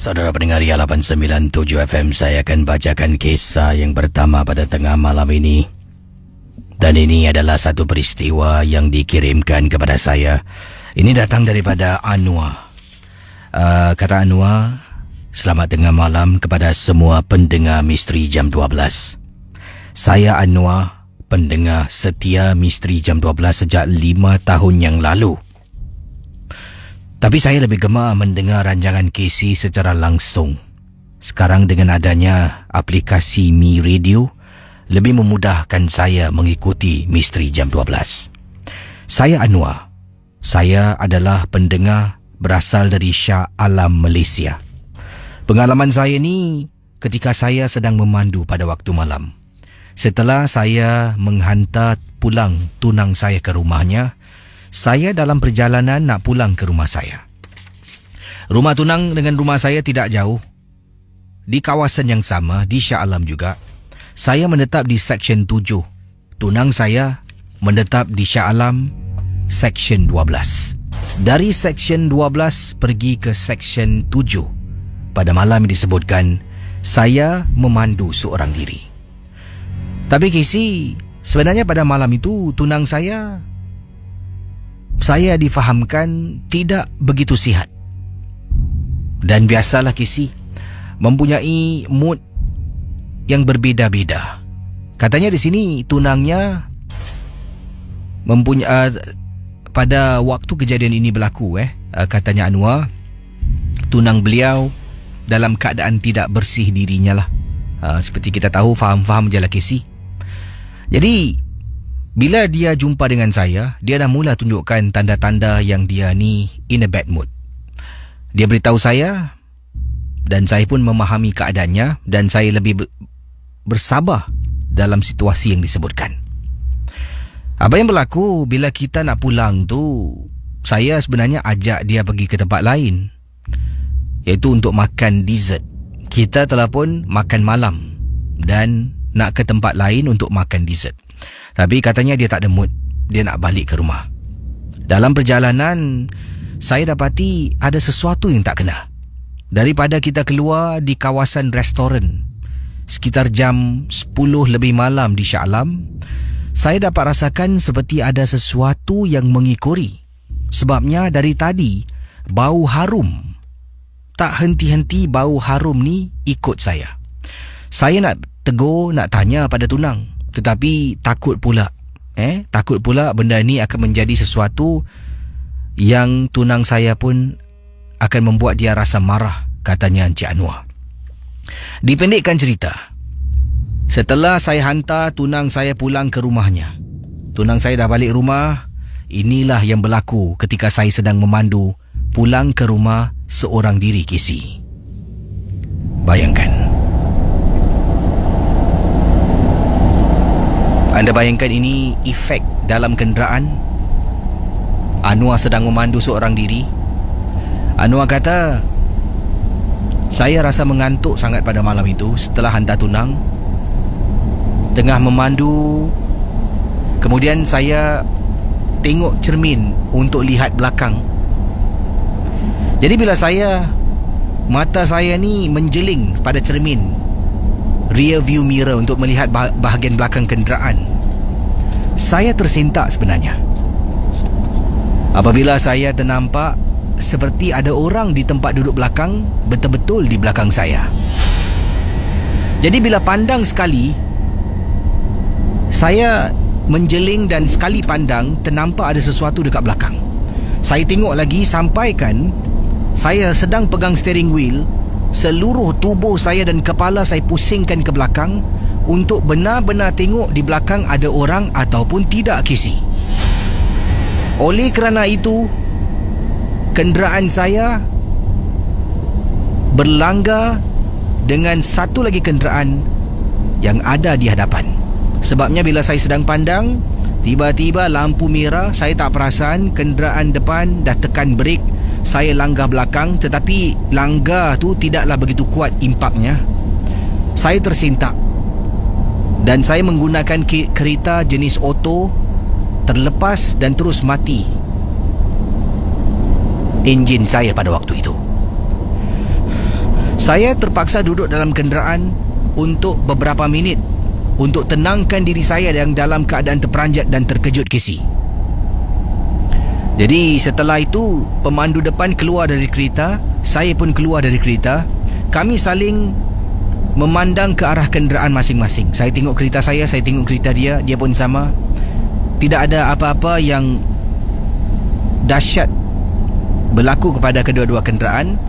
Saudara pendengar Ria 897 FM, saya akan bacakan kisah yang pertama pada tengah malam ini. Dan ini adalah satu peristiwa yang dikirimkan kepada saya. Ini datang daripada Anwar. Kata Anwar, selamat tengah malam kepada semua pendengar Misteri Jam 12. Saya Anwar, pendengar setia Misteri Jam 12 sejak 5 tahun yang lalu. Tapi saya lebih gemar mendengar rancangan KC secara langsung. Sekarang dengan adanya aplikasi Mi Radio, lebih memudahkan saya mengikuti Misteri Jam 12. Saya Anwar. Saya adalah pendengar berasal dari Shah Alam, Malaysia. Pengalaman saya ni ketika saya sedang memandu pada waktu malam. Setelah saya menghantar pulang tunang saya ke rumahnya, saya dalam perjalanan nak pulang ke rumah saya. Rumah tunang dengan rumah saya tidak jauh. Di kawasan yang sama, di Shah Alam juga. Saya menetap di Seksyen 7. Tunang saya menetap di Shah Alam, Seksyen 12. Dari Seksyen 12 pergi ke Seksyen 7. Pada malam disebutkan, saya memandu seorang diri. Tapi Casey, sebenarnya pada malam itu tunang saya difahamkan tidak begitu sihat. Dan biasalah Casey, mempunyai mood yang berbeza-beza. Katanya di sini tunangnya pada waktu kejadian ini berlaku, katanya Anwar, tunang beliau dalam keadaan tidak bersih dirinya lah. Seperti kita tahu, faham-faham je lah Casey. Jadi bila dia jumpa dengan saya, dia dah mula tunjukkan tanda-tanda yang dia ni in a bad mood. Dia beritahu saya, dan saya pun memahami keadaannya, dan saya lebih bersabar dalam situasi yang disebutkan. Apa yang berlaku bila kita nak pulang tu, saya sebenarnya ajak dia pergi ke tempat lain, iaitu untuk makan dessert. Kita telah pun makan malam dan nak ke tempat lain untuk makan dessert. Tapi katanya dia tak ada mood, dia nak balik ke rumah. Dalam perjalanan, saya dapati ada sesuatu yang tak kena. Daripada kita keluar di kawasan restoran, sekitar jam 10 lebih malam di Shah Alam, saya dapat rasakan seperti ada sesuatu yang mengikori. Sebabnya dari tadi, bau harum. Tak henti-henti bau harum ni ikut saya. Saya nak tegur, nak tanya pada tunang. Tetapi takut pula benda ni akan menjadi sesuatu yang tunang saya pun akan membuat dia rasa marah, katanya Encik Anwar. Dipendekkan cerita, setelah saya hantar tunang saya pulang ke rumahnya, tunang saya dah balik rumah. Inilah yang berlaku ketika saya sedang memandu pulang ke rumah seorang diri Casey. Bayangkan. Anda bayangkan ini efek dalam kenderaan. Anwar sedang memandu seorang diri. Anwar kata, saya rasa mengantuk sangat pada malam itu setelah hantar tunang. Tengah memandu, kemudian saya tengok cermin untuk lihat belakang. Jadi bila mata saya ni menjeling pada cermin rear view mirror untuk melihat bahagian belakang kenderaan, saya tersentak sebenarnya. Apabila saya ternampak seperti ada orang di tempat duduk belakang, betul-betul di belakang saya. Jadi bila pandang sekali, saya menjeling dan sekali pandang ternampak ada sesuatu dekat belakang. Saya tengok lagi sampaikan saya sedang pegang steering wheel. Seluruh tubuh saya dan kepala saya pusingkan ke belakang untuk benar-benar tengok di belakang ada orang ataupun tidak, Casey. Oleh kerana itu, kenderaan saya berlanggar dengan satu lagi kenderaan yang ada di hadapan. Sebabnya bila saya sedang pandang, tiba-tiba lampu merah, saya tak perasan kenderaan depan dah tekan brek. Saya langgar belakang, tetapi langgar tu tidaklah begitu kuat impaknya. Saya tersentak dan saya menggunakan kereta jenis auto, terlepas dan terus mati enjin saya pada waktu itu. Saya terpaksa duduk dalam kenderaan untuk beberapa minit untuk tenangkan diri saya yang dalam keadaan terperanjat dan terkejut, Casey. Jadi setelah itu, pemandu depan keluar dari kereta, saya pun keluar dari kereta. Kami saling memandang ke arah kenderaan masing-masing. Saya tengok kereta saya tengok kereta dia, dia pun sama. Tidak ada apa-apa yang dahsyat berlaku kepada kedua-dua kenderaan,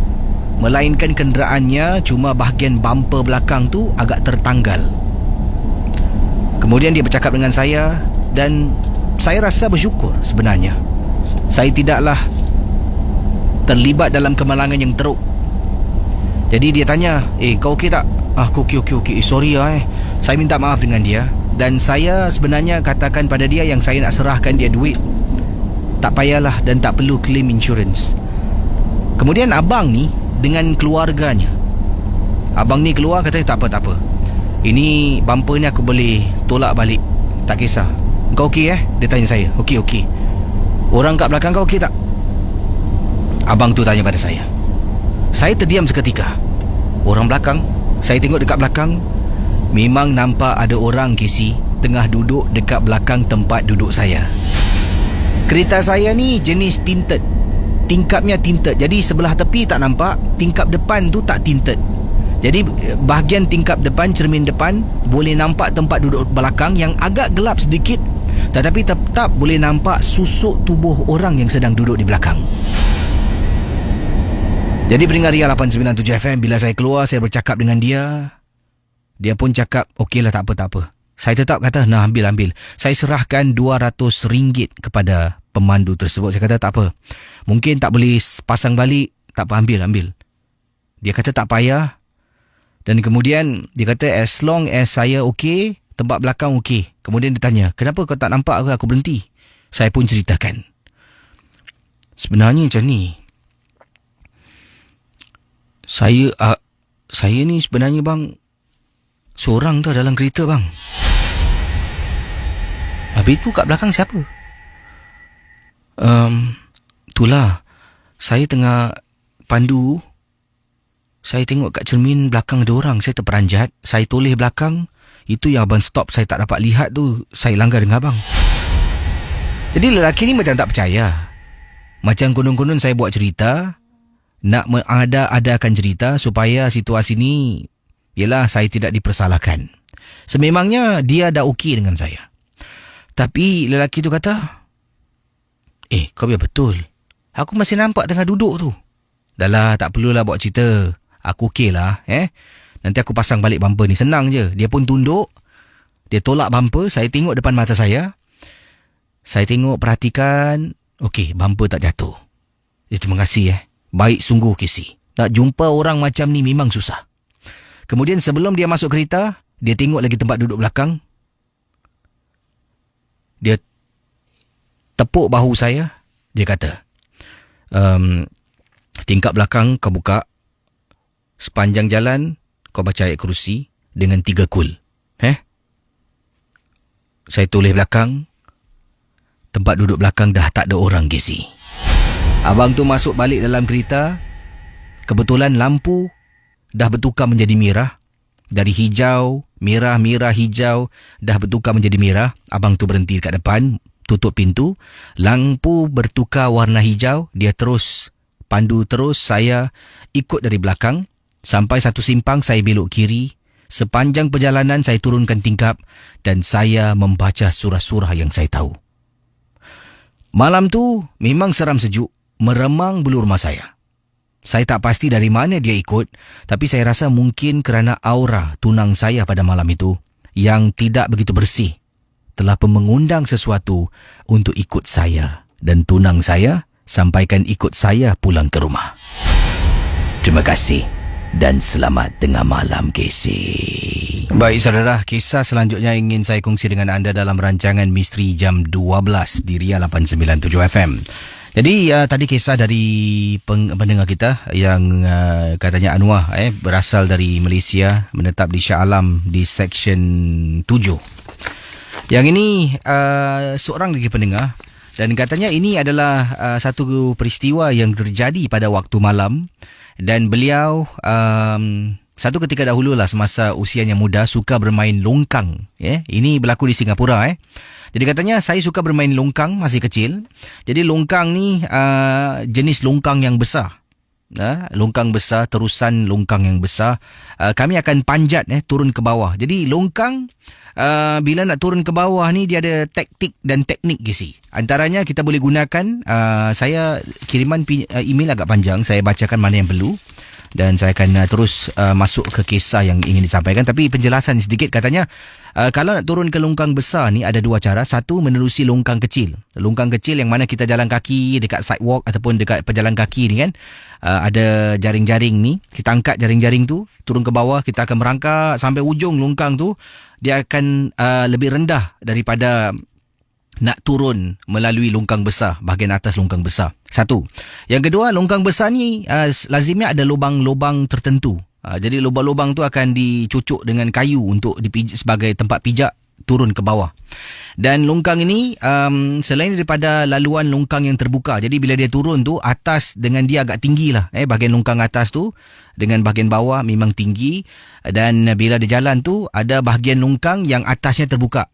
melainkan kenderaannya cuma bahagian bumper belakang tu agak tertanggal. Kemudian dia bercakap dengan saya dan saya rasa bersyukur sebenarnya. Saya tidaklah terlibat dalam kemalangan yang teruk. Jadi dia tanya, kau okey tak? Aku okey. Sorry saya minta maaf dengan dia. Dan saya sebenarnya katakan pada dia yang saya nak serahkan dia duit. Tak payahlah dan tak perlu claim insurance. Kemudian abang ni dengan keluarganya, abang ni keluar kata tak apa. Ini bumper ni aku boleh tolak balik, tak kisah. Kau okey Dia tanya saya. Okey. Orang kat belakang kau okey tak? Abang tu tanya pada saya. Saya terdiam seketika. Orang belakang, saya tengok dekat belakang, memang nampak ada orang, Casey, tengah duduk dekat belakang tempat duduk saya. Kereta saya ni jenis tinted, tingkapnya tinted. Jadi sebelah tepi tak nampak, tingkap depan tu tak tinted. Jadi bahagian tingkap depan, cermin depan, boleh nampak tempat duduk belakang yang agak gelap sedikit, tetapi tetap boleh nampak susuk tubuh orang yang sedang duduk di belakang. Jadi pendengar Ria 897 FM, bila saya keluar, saya bercakap dengan dia. Dia pun cakap, okeylah, tak apa. Saya tetap kata, nah ambil. Saya serahkan RM200 kepada pemandu tersebut. Saya kata, tak apa. Mungkin tak boleh pasang balik. Tak apa, ambil. Dia kata, tak payah. Dan kemudian, dia kata, as long as saya okey, tempat belakang okey. Kemudian dia tanya, kenapa kau tak nampak aku berhenti? Saya pun ceritakan. Sebenarnya macam ni. Saya ni sebenarnya bang, seorang tu dalam kereta bang. Habis tu kat belakang siapa? Itulah, saya tengah pandu. Saya tengok kat cermin belakang ada orang. Saya terperanjat. Saya toleh belakang. Itu yang abang stop, saya tak dapat lihat tu. Saya langgar dengan abang. Jadi lelaki ni macam tak percaya. Macam konon-konon saya buat cerita, nak mengada-adakan cerita supaya situasi ni, yelah, saya tidak dipersalahkan. Sememangnya dia dah okey dengan saya. Tapi lelaki tu kata, kau biar betul. Aku masih nampak tengah duduk tu. Dah lah, tak perlulah buat cerita. Aku okey lah. Nanti aku pasang balik bumper ni. Senang je. Dia pun tunduk. Dia tolak bumper. Saya tengok depan mata saya. Saya tengok, perhatikan. Okey, bumper tak jatuh. Terima kasih Baik sungguh, Casey. Nak jumpa orang macam ni memang susah. Kemudian sebelum dia masuk kereta, dia tengok lagi tempat duduk belakang. Dia tepuk bahu saya. Dia kata, tingkap belakang kau buka. Sepanjang jalan kau baca ayat kursi dengan 3 kul. Saya toleh belakang. Tempat duduk belakang dah tak ada orang, Casey. Abang tu masuk balik dalam kereta. Kebetulan lampu dah bertukar menjadi merah. Dari hijau, merah, hijau, dah bertukar menjadi merah. Abang tu berhenti dekat depan, tutup pintu. Lampu bertukar warna hijau. Dia terus pandu terus. Saya ikut dari belakang. Sampai satu simpang saya belok kiri. Sepanjang perjalanan saya turunkan tingkap dan saya membaca surah-surah yang saya tahu. Malam tu memang seram sejuk. Meremang bulu rumah saya. Saya tak pasti dari mana dia ikut, tapi saya rasa mungkin kerana aura tunang saya pada malam itu yang tidak begitu bersih telah pun mengundang sesuatu untuk ikut saya, dan tunang saya sampaikan ikut saya pulang ke rumah. Terima kasih dan selamat tengah malam, Casey. Baik saudara, kisah selanjutnya ingin saya kongsi dengan anda dalam rancangan Misteri Jam 12 di Ria 897 FM. Jadi tadi kisah dari pendengar kita yang katanya Anwar berasal dari Malaysia, menetap di Shah Alam di Seksyen 7. Yang ini seorang lagi pendengar, Dan katanya ini adalah satu peristiwa yang terjadi pada waktu malam. Dan beliau satu ketika dahulu lah semasa usianya muda suka bermain longkang. Ini berlaku di Singapura. Jadi katanya saya suka bermain longkang masih kecil. Jadi longkang ni jenis longkang yang besar. Longkang besar, terusan longkang yang besar. Kami akan panjat turun ke bawah. Jadi longkang bila nak turun ke bawah ni dia ada taktik dan teknik gisi. Antaranya kita boleh gunakan saya kiriman email agak panjang, saya bacakan mana yang perlu dan saya akan terus masuk ke kisah yang ingin disampaikan. Tapi penjelasan sedikit, katanya kalau nak turun ke longkang besar ni ada dua cara. Satu, menerusi longkang kecil. Longkang kecil yang mana kita jalan kaki dekat sidewalk ataupun dekat pejalan kaki ni kan. Ada jaring-jaring ni. Kita angkat jaring-jaring tu, turun ke bawah, kita akan merangkak sampai ujung longkang tu. Dia akan lebih rendah daripada nak turun melalui longkang besar, bahagian atas longkang besar. Satu. Yang kedua, longkang besar ni lazimnya ada lubang-lubang tertentu. Jadi lubang-lubang tu akan dicucuk dengan kayu untuk dipijak sebagai tempat pijak turun ke bawah. Dan longkang ini selain daripada laluan longkang yang terbuka, jadi bila dia turun tu atas dengan dia agak tinggi lah. Bahagian longkang atas tu dengan bahagian bawah memang tinggi. Dan bila dia jalan tu ada bahagian longkang yang atasnya terbuka.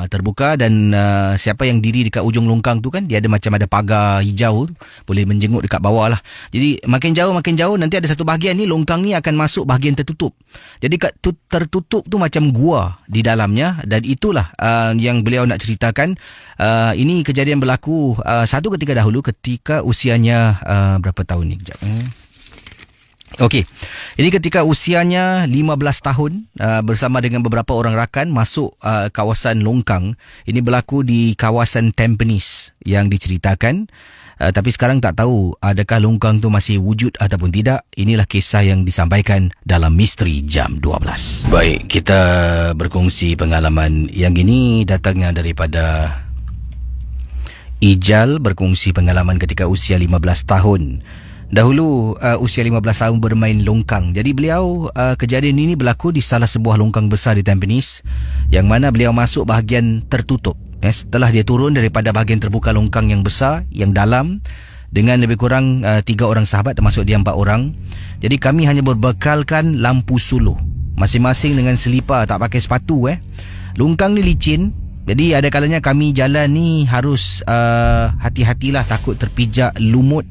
Terbuka dan siapa yang diri dekat ujung longkang tu kan, dia ada macam ada pagar hijau tu, boleh menjenguk dekat bawah lah. Jadi makin jauh nanti ada satu bahagian ni, longkang ni akan masuk bahagian tertutup. Jadi tertutup tu macam gua di dalamnya. Dan itulah yang beliau nak ceritakan. Ini kejadian berlaku satu ketika dahulu ketika usianya berapa tahun ni? Kejap. Okey. Ini ketika usianya 15 tahun bersama dengan beberapa orang rakan masuk kawasan longkang. Ini berlaku di kawasan Tampines yang diceritakan. Tapi sekarang tak tahu adakah longkang tu masih wujud ataupun tidak. Inilah kisah yang disampaikan dalam Misteri Jam 12. Baik, kita berkongsi pengalaman yang ini datangnya daripada Ijal, berkongsi pengalaman ketika usia 15 tahun. Dahulu usia 15 tahun bermain longkang. Jadi beliau kejadian ini berlaku di salah sebuah longkang besar di Tampines yang mana beliau masuk bahagian tertutup. Setelah dia turun daripada bahagian terbuka longkang yang besar, yang dalam, dengan lebih kurang 3 orang sahabat, termasuk dia 4 orang. Jadi kami hanya berbekalkan lampu suluh, masing-masing dengan selipar, tak pakai sepatu. Longkang ni licin. Jadi ada kalanya kami jalan ni harus hati-hatilah, takut terpijak lumut,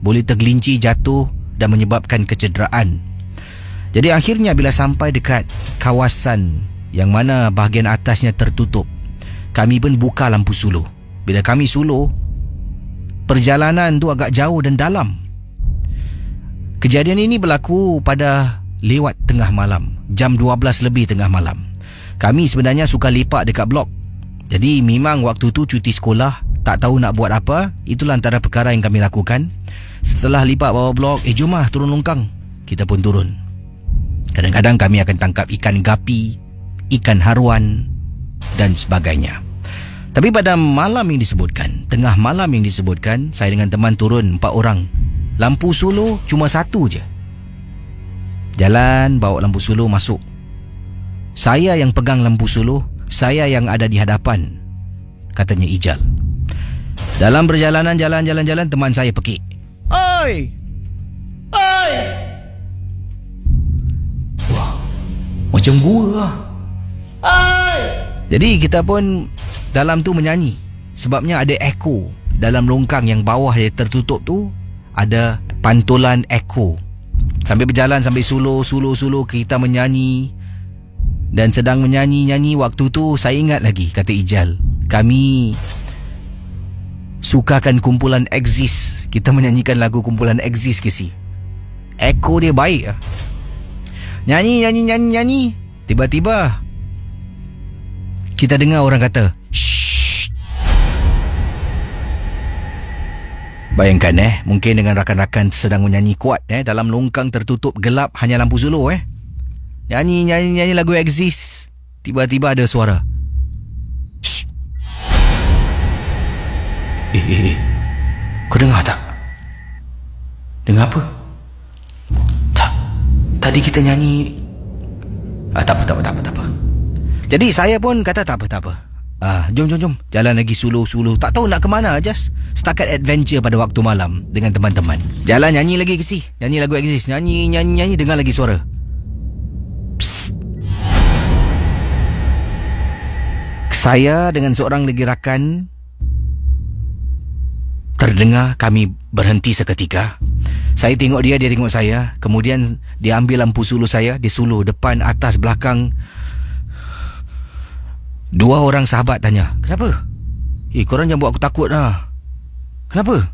boleh tergelincir jatuh dan menyebabkan kecederaan. Jadi akhirnya bila sampai dekat kawasan yang mana bahagian atasnya tertutup, kami pun buka lampu suluh. Bila kami suluh, perjalanan tu agak jauh dan dalam. Kejadian ini berlaku pada lewat tengah malam, jam 12 lebih tengah malam. Kami sebenarnya suka lepak dekat blok. Jadi memang waktu tu cuti sekolah, tak tahu nak buat apa. Itulah antara perkara yang kami lakukan. Setelah lipat bawah blok, jom lah turun longkang. Kita pun turun. Kadang-kadang kami akan tangkap ikan gapi, ikan haruan dan sebagainya. Tapi pada malam yang disebutkan, tengah malam yang disebutkan, saya dengan teman turun 4 orang. Lampu suluh cuma satu je. Jalan bawa lampu suluh masuk. Saya yang pegang lampu suluh, saya yang ada di hadapan, katanya Ijal. Dalam perjalanan jalan-jalan, teman saya pekik. Oi! Oi! Wah, macam gua lah. Oi! Jadi kita pun dalam tu menyanyi. Sebabnya ada echo. Dalam longkang yang bawah dia tertutup tu, ada pantulan echo. Sambil berjalan, sambil suluh, kita menyanyi. Dan sedang menyanyi-nyanyi waktu tu, saya ingat lagi, kata Ijal, kami sukakan kumpulan Exist. Kita menyanyikan lagu kumpulan Exist ke si. Echo dia baik lah. Nyanyi. Tiba-tiba kita dengar orang kata, shh. Bayangkan mungkin dengan rakan-rakan sedang menyanyi kuat dalam longkang tertutup gelap, hanya lampu suluh Nyanyi lagu Exist. Tiba-tiba ada suara, shh. Kau dengar tak? Dengar apa? Tak. Tadi kita nyanyi. Tak apa. Jadi saya pun kata tak apa. Jom. Jalan lagi suluh-suluh. Tak tahu nak ke mana, just setakat adventure pada waktu malam dengan teman-teman. Jalan nyanyi lagi ke si. Nyanyi lagu Exist. Nyanyi, dengar lagi suara. Psst. Saya dengan seorang lagi rakan terdengar kami berhenti seketika. Saya tengok dia tengok saya. Kemudian dia ambil lampu suluh saya. Dia suluh depan, atas, belakang. 2 orang sahabat tanya, kenapa? Korang jangan buat aku takut lah. Kenapa?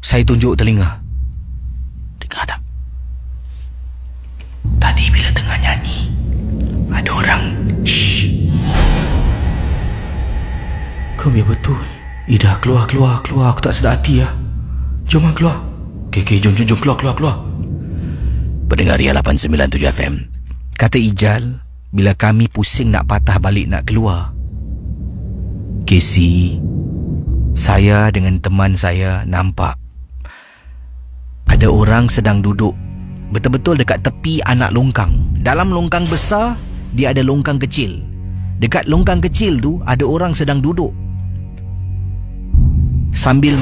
Saya tunjuk telinga. Dengar tak? Tadi bila tengah nyanyi, ada orang. Shh. Kau biar betul. Ida, keluar. Aku tak sedar hati lah. Jom keluar. Okay, jom keluar. Pendengar Ria 897 FM. Kata Ijal, bila kami pusing nak patah balik nak keluar. Casey, saya dengan teman saya nampak ada orang sedang duduk betul-betul dekat tepi anak longkang. Dalam longkang besar, dia ada longkang kecil. Dekat longkang kecil tu, ada orang sedang duduk sambil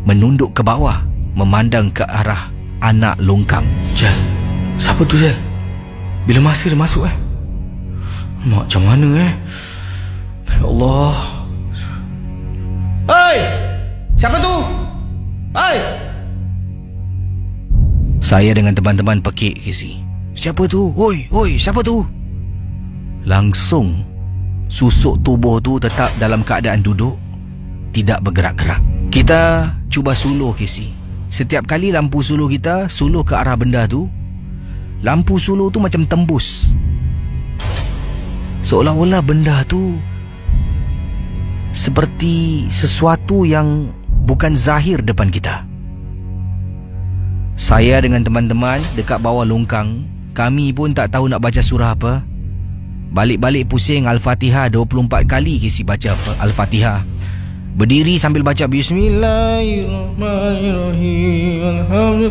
menunduk ke bawah, memandang ke arah anak longkang. Jal, siapa tu Jal? Bila masa dia masuk macam mana Ya Allah. Hei, siapa tu? Hei. Saya dengan teman-teman pekik Casey. Siapa tu? Oi, siapa tu? Langsung susuk tubuh tu tetap dalam keadaan duduk, tidak bergerak-gerak. Kita cuba suluh Casey. Setiap kali lampu suluh kita suluh ke arah benda tu, lampu suluh tu macam tembus. Seolah-olah benda tu seperti sesuatu yang bukan zahir depan kita. Saya dengan teman-teman dekat bawah longkang, kami pun tak tahu nak baca surah apa. Balik-balik pusing Al-Fatihah 24 kali Casey baca Al-Fatihah. Berdiri sambil baca Bismillahirrahmanirrahim.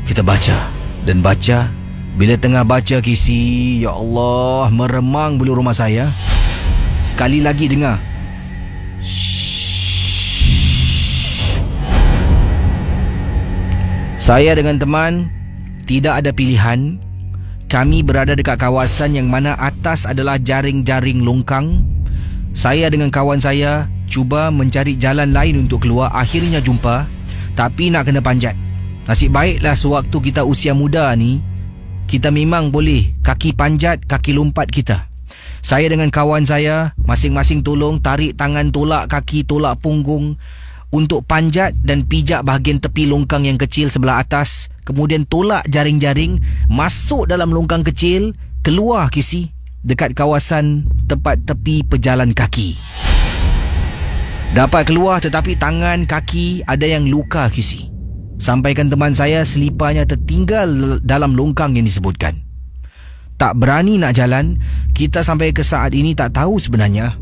Kita baca dan baca. Bila tengah baca Casey, ya Allah, meremang bulu rumah saya. Sekali lagi dengar. Saya dengan teman tidak ada pilihan. Kami berada dekat kawasan yang mana atas adalah jaring-jaring longkang. Saya dengan kawan saya cuba mencari jalan lain untuk keluar. Akhirnya jumpa, tapi nak kena panjat. Nasib baiklah sewaktu kita usia muda ni, kita memang boleh kaki panjat, kaki lompat kita. Saya dengan kawan saya masing-masing tolong tarik tangan, tolak kaki, tolak punggung untuk panjat dan pijak bahagian tepi longkang yang kecil sebelah atas. Kemudian tolak jaring-jaring, masuk dalam longkang kecil, keluar Casey dekat kawasan tempat tepi pejalan kaki. Dapat keluar tetapi tangan, kaki ada yang luka Casey. Sampaikan teman saya seliparnya tertinggal dalam longkang yang disebutkan. Tak berani nak jalan. Kita sampai ke saat ini tak tahu sebenarnya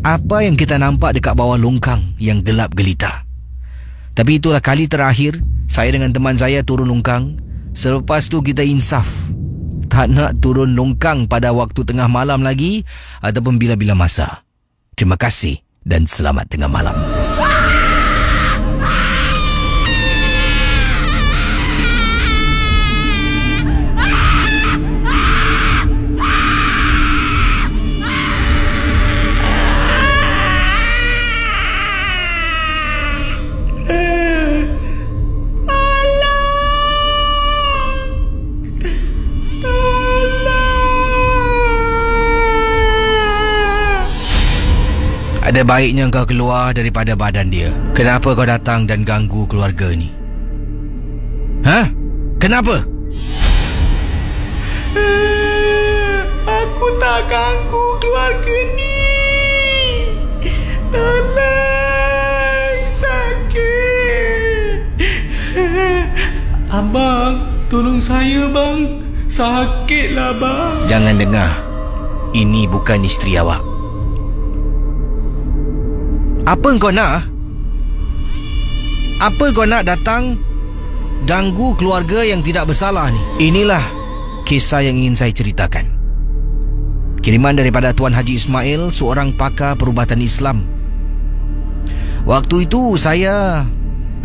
apa yang kita nampak dekat bawah longkang yang gelap gelita. Tapi itulah kali terakhir saya dengan teman saya turun longkang. Selepas tu kita insaf, tak nak turun longkang pada waktu tengah malam lagi ataupun bila-bila masa. Terima kasih dan selamat tengah malam. Ada baiknya kau keluar daripada badan dia. Kenapa kau datang dan ganggu keluarga ni? Kenapa? Aku tak ganggu keluarga ni. Tolong, sakit. Abang, tolong saya bang. Sakitlah bang. Jangan dengar. Ini bukan isteri awak. Apa kau nak? Apa kau nak datang ganggu keluarga yang tidak bersalah ni? Inilah kisah yang ingin saya ceritakan. Kiriman daripada Tuan Haji Ismail, seorang pakar perubatan Islam. Waktu itu saya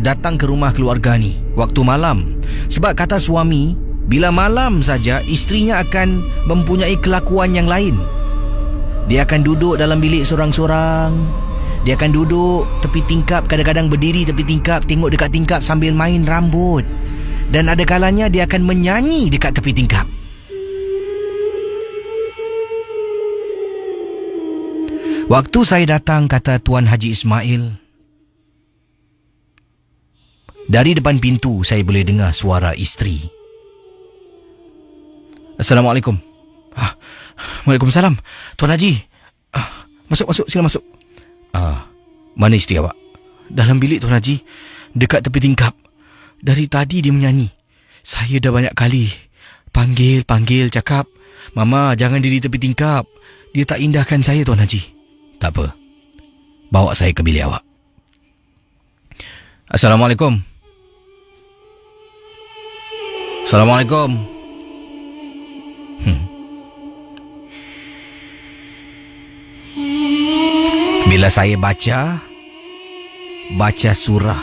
datang ke rumah keluarga ni waktu malam. Sebab kata suami, bila malam saja isterinya akan mempunyai kelakuan yang lain. Dia akan duduk dalam bilik sorang-sorang. Dia akan duduk tepi tingkap, kadang-kadang berdiri tepi tingkap, tengok dekat tingkap sambil main rambut. Dan ada kalanya dia akan menyanyi dekat tepi tingkap. Waktu saya datang, kata Tuan Haji Ismail, dari depan pintu saya boleh dengar suara isteri. Assalamualaikum. Waalaikumsalam. Tuan Haji. Masuk, sila masuk. Mana isteri awak? Dalam bilik Tuan Haji, dekat tepi tingkap. Dari tadi dia menyanyi. Saya dah banyak kali panggil, cakap, Mama jangan diri tepi tingkap. Dia tak indahkan saya, Tuan Haji. Tak apa, bawa saya ke bilik awak. Assalamualaikum. Assalamualaikum. Bila saya baca surah,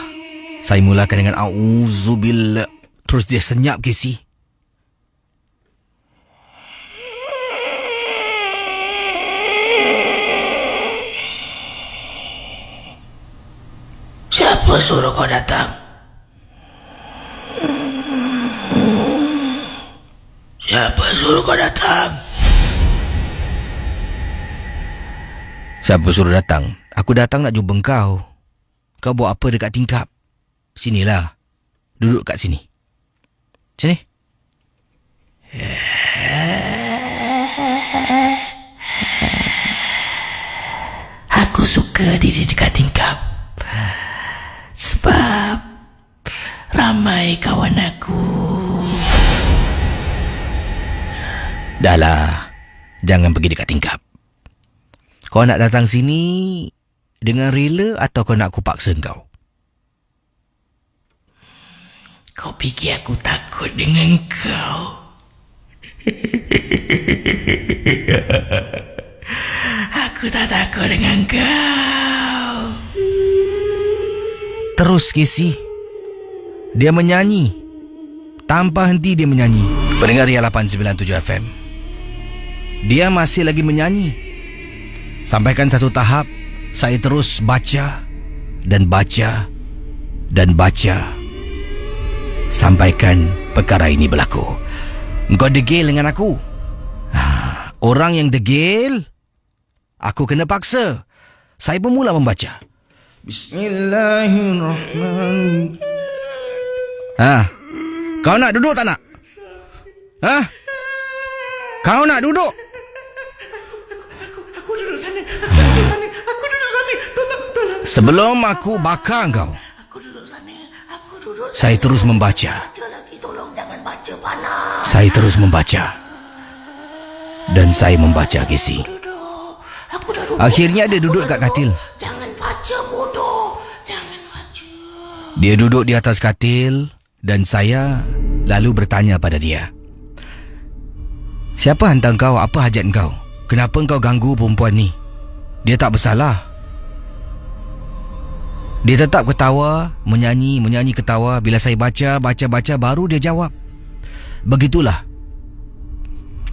saya mulakan dengan Auzubillah. Terus dia senyap, Casey. Siapa suruh kau datang? Siapa suruh kau datang? Siapa suruh datang? Aku datang nak jumpa kau. Kau buat apa dekat tingkap? Sinilah. Duduk kat sini. Sini. Aku suka diri dekat tingkap. Sebab ramai kawan aku. Dahlah, jangan pergi dekat tingkap. Kau nak datang sini dengan rela atau kau nak aku paksa kau? Kau fikir aku takut dengan kau? Aku tak takut dengan kau. Terus Casey, dia menyanyi. Tanpa henti dia menyanyi. Pendengar Ria 897 FM, dia masih lagi menyanyi. Sampaikan satu tahap, saya terus baca dan baca dan baca. Sampaikan perkara ini berlaku. Engkau degil dengan aku. Orang yang degil, aku kena paksa. Saya pun mula membaca. Bismillahirrahmanirrahim. Kau nak duduk tak nak? Kau nak duduk? Aku duduk sana. Aku duduk sana. Tolong. Sebelum aku bakar kau. Aku duduk sana. Saya terus membaca. Tolong jangan baca panas. Saya terus membaca. Dan saya membaca, Casey. Aku dah duduk. Akhirnya dia duduk kat katil. Jangan baca, bodoh. Jangan baca. Dia duduk di atas katil dan saya lalu bertanya pada dia. Siapa hantar kau? Apa hajat kau? Kenapa kau ganggu perempuan ni? Dia tak bersalah. Dia tetap ketawa, menyanyi ketawa. Bila saya baca, baru dia jawab. Begitulah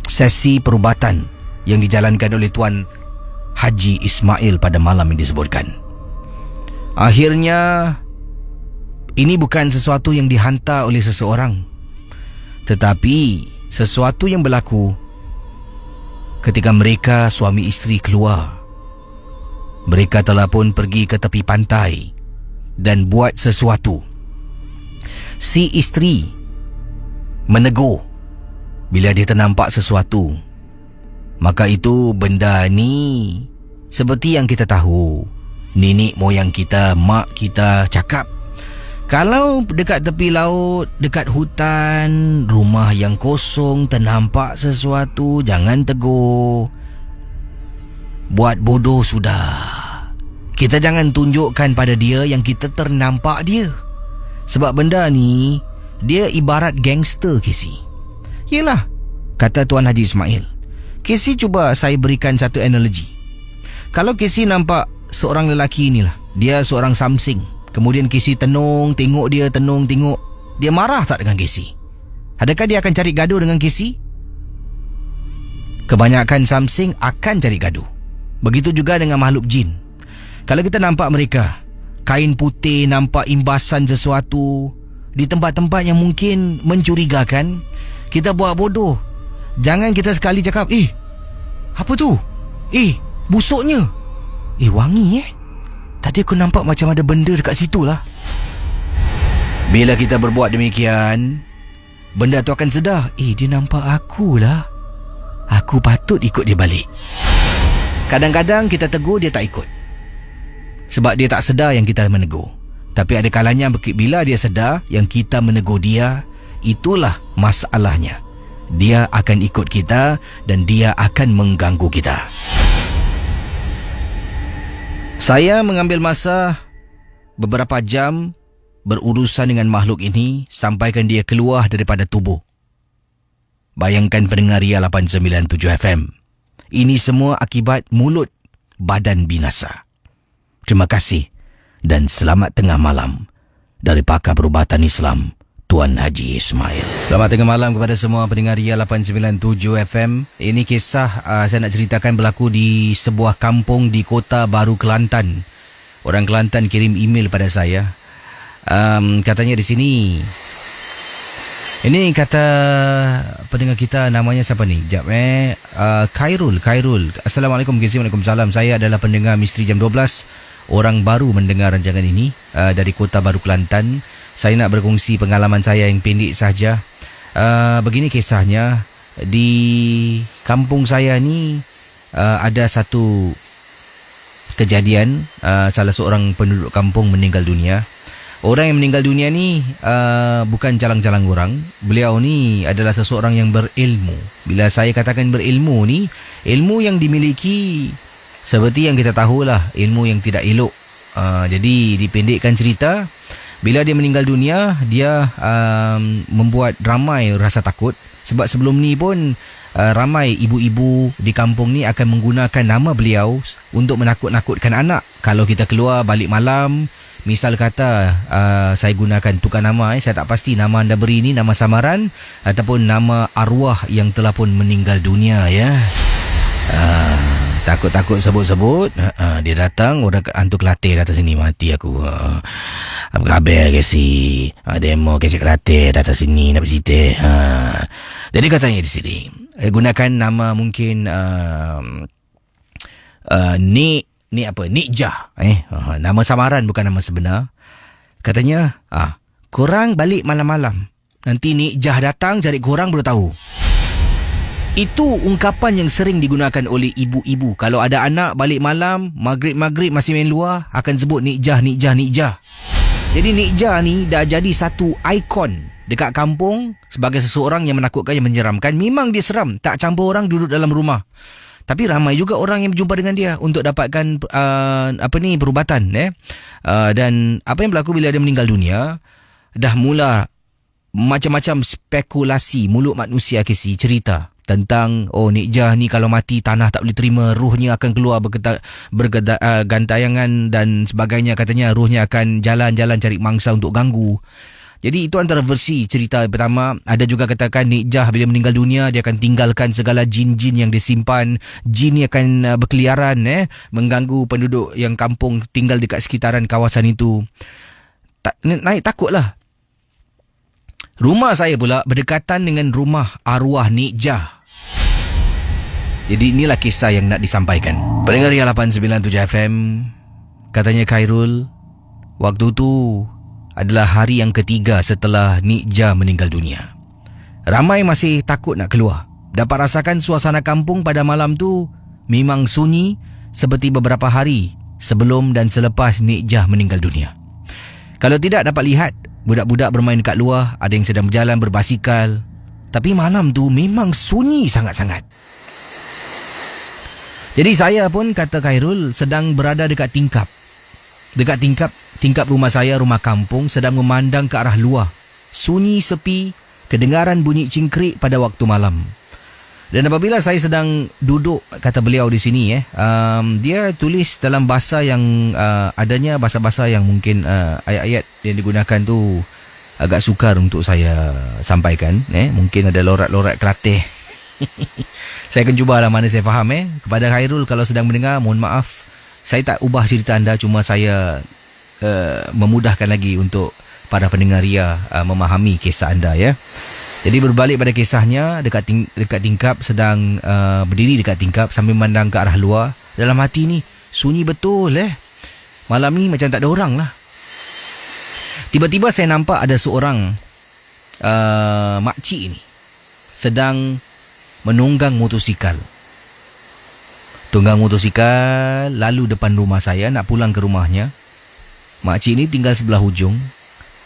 sesi perubatan yang dijalankan oleh Tuan Haji Ismail pada malam yang disebutkan. Akhirnya, ini bukan sesuatu yang dihantar oleh seseorang, tetapi sesuatu yang berlaku ketika mereka suami isteri keluar. Mereka telah pun pergi ke tepi pantai dan buat sesuatu. Si isteri menegur bila dia ternampak sesuatu. Maka itu benda ni, seperti yang kita tahu, nenek moyang kita, mak kita cakap, kalau dekat tepi laut, dekat hutan, rumah yang kosong, ternampak sesuatu, jangan tegur. Buat bodoh sudah. Kita jangan tunjukkan pada dia yang kita ternampak dia. Sebab benda ni, dia ibarat gangster, Casey. Yelah, kata Tuan Haji Ismail, Casey, cuba saya berikan satu analogi. Kalau Casey nampak seorang lelaki inilah, dia seorang samsing, kemudian Casey tenung tengok dia, dia marah tak dengan Casey? Adakah dia akan cari gaduh dengan Casey? Kebanyakan samsing akan cari gaduh. Begitu juga dengan makhluk jin. Kalau kita nampak mereka kain putih, nampak imbasan sesuatu di tempat-tempat yang mungkin mencurigakan, kita buat bodoh. Jangan kita sekali cakap, apa tu? Busuknya. Wangi Tadi aku nampak macam ada benda dekat situ lah. Bila kita berbuat demikian, benda tu akan sedar, dia nampak aku lah. Aku patut ikut dia balik. Kadang-kadang kita tegur, dia tak ikut. Sebab dia tak sedar yang kita menegur. Tapi ada kalanya bila dia sedar yang kita menegur dia, itulah masalahnya. Dia akan ikut kita dan dia akan mengganggu kita. Saya mengambil masa beberapa jam berurusan dengan makhluk ini sampaikan dia keluar daripada tubuh. Bayangkan pendengar Ria 897 FM. Ini semua akibat mulut badan binasa. Terima kasih dan selamat tengah malam dari pakar perubatan Islam Tuan Haji Ismail. Selamat tengah malam kepada semua pendengar Ria 897 FM. Ini kisah saya nak ceritakan berlaku di sebuah kampung di Kota Baru Kelantan. Orang Kelantan kirim email pada saya. Katanya di sini. Ini kata pendengar kita, namanya siapa ni? Sekejap Khairul. Assalamualaikum, Waalaikumsalam. Saya adalah pendengar Misteri Jam 12. Orang baru mendengar rancangan ini dari Kota Baru Kelantan. Saya nak berkongsi pengalaman saya yang pendek sahaja. Begini kisahnya. Di kampung saya ni ada satu kejadian. Salah seorang penduduk kampung meninggal dunia. Orang yang meninggal dunia ni bukan jalang-jalang orang. Beliau ni adalah seseorang yang berilmu. Bila saya katakan berilmu ni, ilmu yang dimiliki seperti yang kita tahulah, ilmu yang tidak elok. Jadi dipendekkan cerita, bila dia meninggal dunia, dia membuat ramai rasa takut. Sebab sebelum ni pun ramai ibu-ibu di kampung ni akan menggunakan nama beliau untuk menakut-nakutkan anak. Kalau kita keluar balik malam, misal kata saya gunakan tukar nama, saya tak pasti nama anda beri ni nama samaran ataupun nama arwah yang telah pun meninggal dunia ya. Takut-takut sebut-sebut, dia datang, orang hantu Kelantan datang sini, mati aku. Apa khabar ke si? Demo ke Kelantan datang sini nak bercerita. Jadi katanya di sini gunakan nama mungkin Nik Jah. Nama samaran bukan nama sebenar. Katanya, korang balik malam-malam. Nanti Nik Jah datang cari korang baru tahu. Itu ungkapan yang sering digunakan oleh ibu-ibu. Kalau ada anak balik malam, maghrib masih main luar, akan sebut Nik Jah. Jadi Nik Jah ni dah jadi satu ikon dekat kampung sebagai seseorang yang menakutkan, yang menyeramkan. Memang dia seram, tak campur orang duduk dalam rumah. Tapi ramai juga orang yang berjumpa dengan dia untuk dapatkan perubatan. Dan apa yang berlaku bila dia meninggal dunia, dah mula macam-macam spekulasi mulut manusia kisi cerita tentang Nik Jah ni kalau mati tanah tak boleh terima, ruhnya akan keluar bergantayangan dan sebagainya. Katanya ruhnya akan jalan-jalan cari mangsa untuk ganggu. Jadi itu antara versi cerita pertama. Ada juga katakan Nik Jah bila meninggal dunia, dia akan tinggalkan segala jin-jin yang disimpan. Jin ni akan berkeliaran mengganggu penduduk yang kampung tinggal dekat sekitaran kawasan itu. Naik takutlah. Rumah saya pula berdekatan dengan rumah arwah Nik Jah. Jadi inilah kisah yang nak disampaikan. Pendengar Ria 897 FM, katanya Khairul, waktu tu adalah hari yang ketiga setelah Nik Jah meninggal dunia. Ramai masih takut nak keluar. Dapat rasakan suasana kampung pada malam tu memang sunyi seperti beberapa hari sebelum dan selepas Nik Jah meninggal dunia. Kalau tidak dapat lihat budak-budak bermain dekat luar, ada yang sedang berjalan berbasikal. Tapi malam tu memang sunyi sangat-sangat. Jadi saya pun, kata Khairul, sedang berada dekat tingkap. Dekat tingkap rumah saya, rumah kampung, sedang memandang ke arah luar. Sunyi sepi, kedengaran bunyi cingkrik pada waktu malam. Dan apabila saya sedang duduk, kata beliau di sini, dia tulis dalam bahasa yang adanya bahasa-bahasa yang mungkin ayat-ayat yang digunakan tu agak sukar untuk saya sampaikan. Mungkin ada lorat-lorat Kelatih. Saya akan cubalah mana saya faham. Kepada Khairul, kalau sedang mendengar, mohon maaf. Saya tak ubah cerita anda, cuma saya memudahkan lagi untuk para pendengar Ria memahami kisah anda, ya. Jadi berbalik pada kisahnya, dekat tingkap, sedang berdiri dekat tingkap sambil memandang ke arah luar. Dalam hati ni, sunyi betul. Malam ni macam tak ada orang lah. Tiba-tiba saya nampak ada seorang makcik ni sedang menunggang motosikal. Tunggang motosikal lalu depan rumah saya, nak pulang ke rumahnya. Makcik ni tinggal sebelah hujung.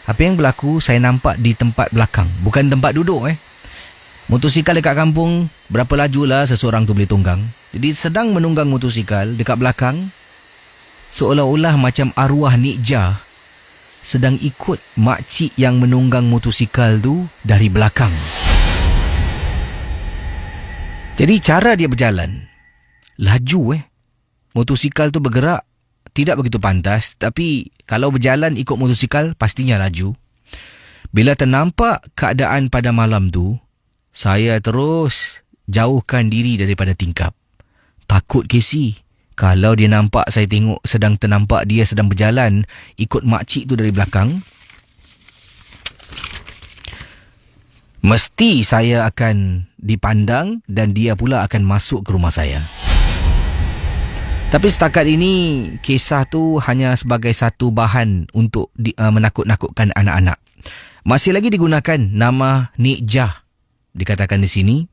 Apa yang berlaku, saya nampak di tempat belakang, bukan tempat duduk. Motosikal dekat kampung, berapa laju lah seseorang tu boleh tunggang. Jadi sedang menunggang motosikal dekat belakang, seolah-olah macam arwah Nikja sedang ikut makcik yang menunggang motosikal tu dari belakang. Jadi cara dia berjalan, laju. Motosikal tu bergerak tidak begitu pantas, tapi kalau berjalan ikut motosikal pastinya laju. Bila ternampak keadaan pada malam tu, saya terus jauhkan diri daripada tingkap. Takut Casey, kalau dia nampak saya tengok sedang ternampak dia sedang berjalan ikut makcik tu dari belakang, mesti saya akan dipandang dan dia pula akan masuk ke rumah saya. Tapi setakat ini, kisah tu hanya sebagai satu bahan untuk menakut-nakutkan anak-anak. Masih lagi digunakan nama Nikja, dikatakan di sini,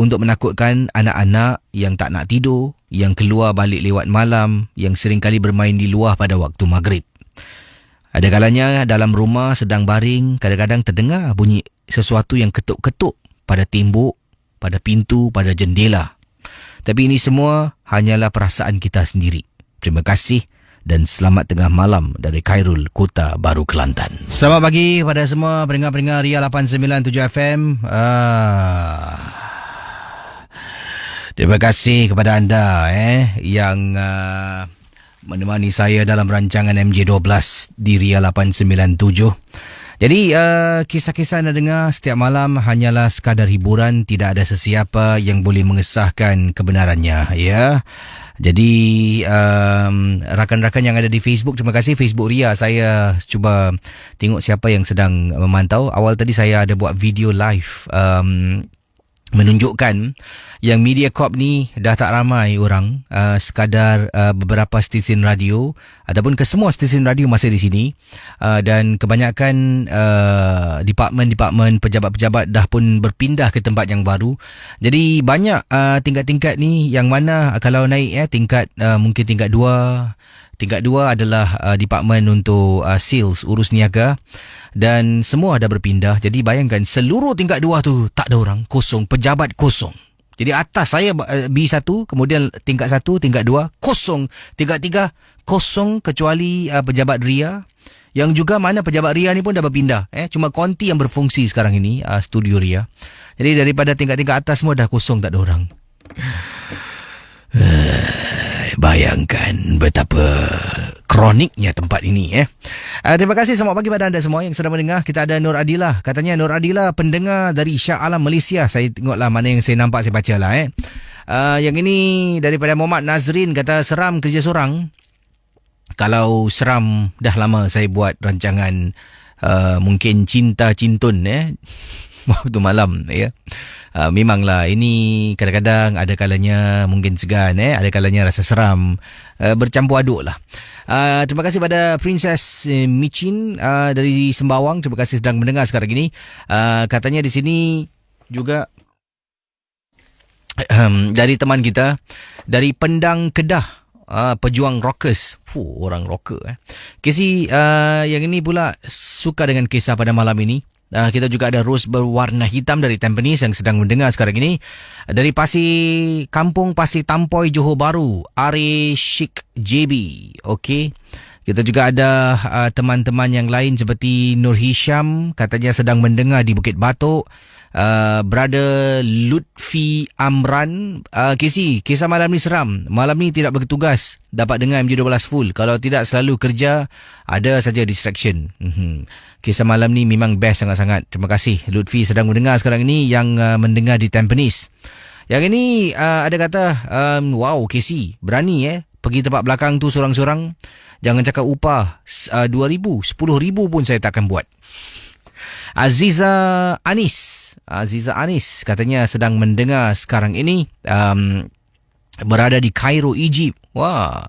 untuk menakutkan anak-anak yang tak nak tidur, yang keluar balik lewat malam, yang seringkali bermain di luar pada waktu maghrib. Ada kalanya dalam rumah sedang baring, kadang-kadang terdengar bunyi sesuatu yang ketuk-ketuk pada tembok, pada pintu, pada jendela. Tapi ini semua hanyalah perasaan kita sendiri. Terima kasih dan selamat tengah malam dari Khairul, Kota Baru, Kelantan. Selamat pagi kepada semua pendengar-pendengar Ria 897 FM. Terima kasih kepada anda yang menemani saya dalam rancangan MJ12 di Ria 897. Jadi kisah-kisah anda dengar setiap malam hanyalah sekadar hiburan, tidak ada sesiapa yang boleh mengesahkan kebenarannya, ya. Jadi rakan-rakan yang ada di Facebook, terima kasih Facebook Ria. Saya cuba tengok siapa yang sedang memantau. Awal tadi saya ada buat video live menunjukkan yang Mediacorp ni dah tak ramai orang, sekadar beberapa stesen radio ataupun kesemua stesen radio masih di sini, dan kebanyakan departmen-departmen, pejabat-pejabat dah pun berpindah ke tempat yang baru. Jadi banyak tingkat-tingkat ni yang mana kalau naik tingkat mungkin tingkat 2. Tingkat 2 adalah departmen untuk sales, urus niaga, dan semua dah berpindah. Jadi bayangkan seluruh tingkat 2 tu tak ada orang, kosong, pejabat kosong. Jadi atas saya B1, kemudian tingkat 1, tingkat 2 kosong, tingkat 3 kosong kecuali pejabat Ria, yang juga mana pejabat Ria ni pun dah berpindah. Cuma konti yang berfungsi sekarang ini, studio Ria. Jadi daripada tingkat-tingkat atas semua dah kosong, tak ada orang. Bayangkan betapa kroniknya tempat ini. Terima kasih, selamat pagi pada anda semua yang sedang mendengar. Kita ada Nur Adilah. Katanya Nur Adilah pendengar dari Shah Alam, Malaysia. Saya tengoklah mana yang saya nampak, saya bacalah. Yang ini daripada Muhammad Nazrin, kata seram kerja seorang. Kalau seram, dah lama saya buat rancangan mungkin cinta cintun waktu malam, ya. Memanglah ini kadang-kadang ada kalanya mungkin segan, ada kalanya rasa seram, bercampur aduk lah. Terima kasih pada Princess Michin dari Sembawang. Terima kasih sedang mendengar sekarang ini. Katanya di sini juga dari teman kita dari Pendang, Kedah, pejuang rockers. Orang rocker. Casey yang ini pula suka dengan kisah pada malam ini. Kita juga ada Rose berwarna hitam dari Tampines yang sedang mendengar sekarang ini. Dari Kampung Pasir Tampoi, Johor Bahru, Ari Sheikh JB. Okey. Kita juga ada teman-teman yang lain seperti Nur Hisham, katanya sedang mendengar di Bukit Batok. Brother Lutfi Amran. Casey, kisah malam ni seram. Malam ni tidak bertugas, dapat dengar MJ12 full. Kalau tidak selalu kerja, ada saja distraction. Kisah malam ni memang best sangat-sangat. Terima kasih Lutfi sedang mendengar sekarang ini, yang mendengar di Tampines. Yang ini ada kata, wow Casey, berani pergi tempat belakang tu sorang-sorang. Jangan cakap upah 2,000, 10,000 pun saya takkan buat. Aziza Anis katanya sedang mendengar sekarang ini, berada di Cairo, Egypt. Wah,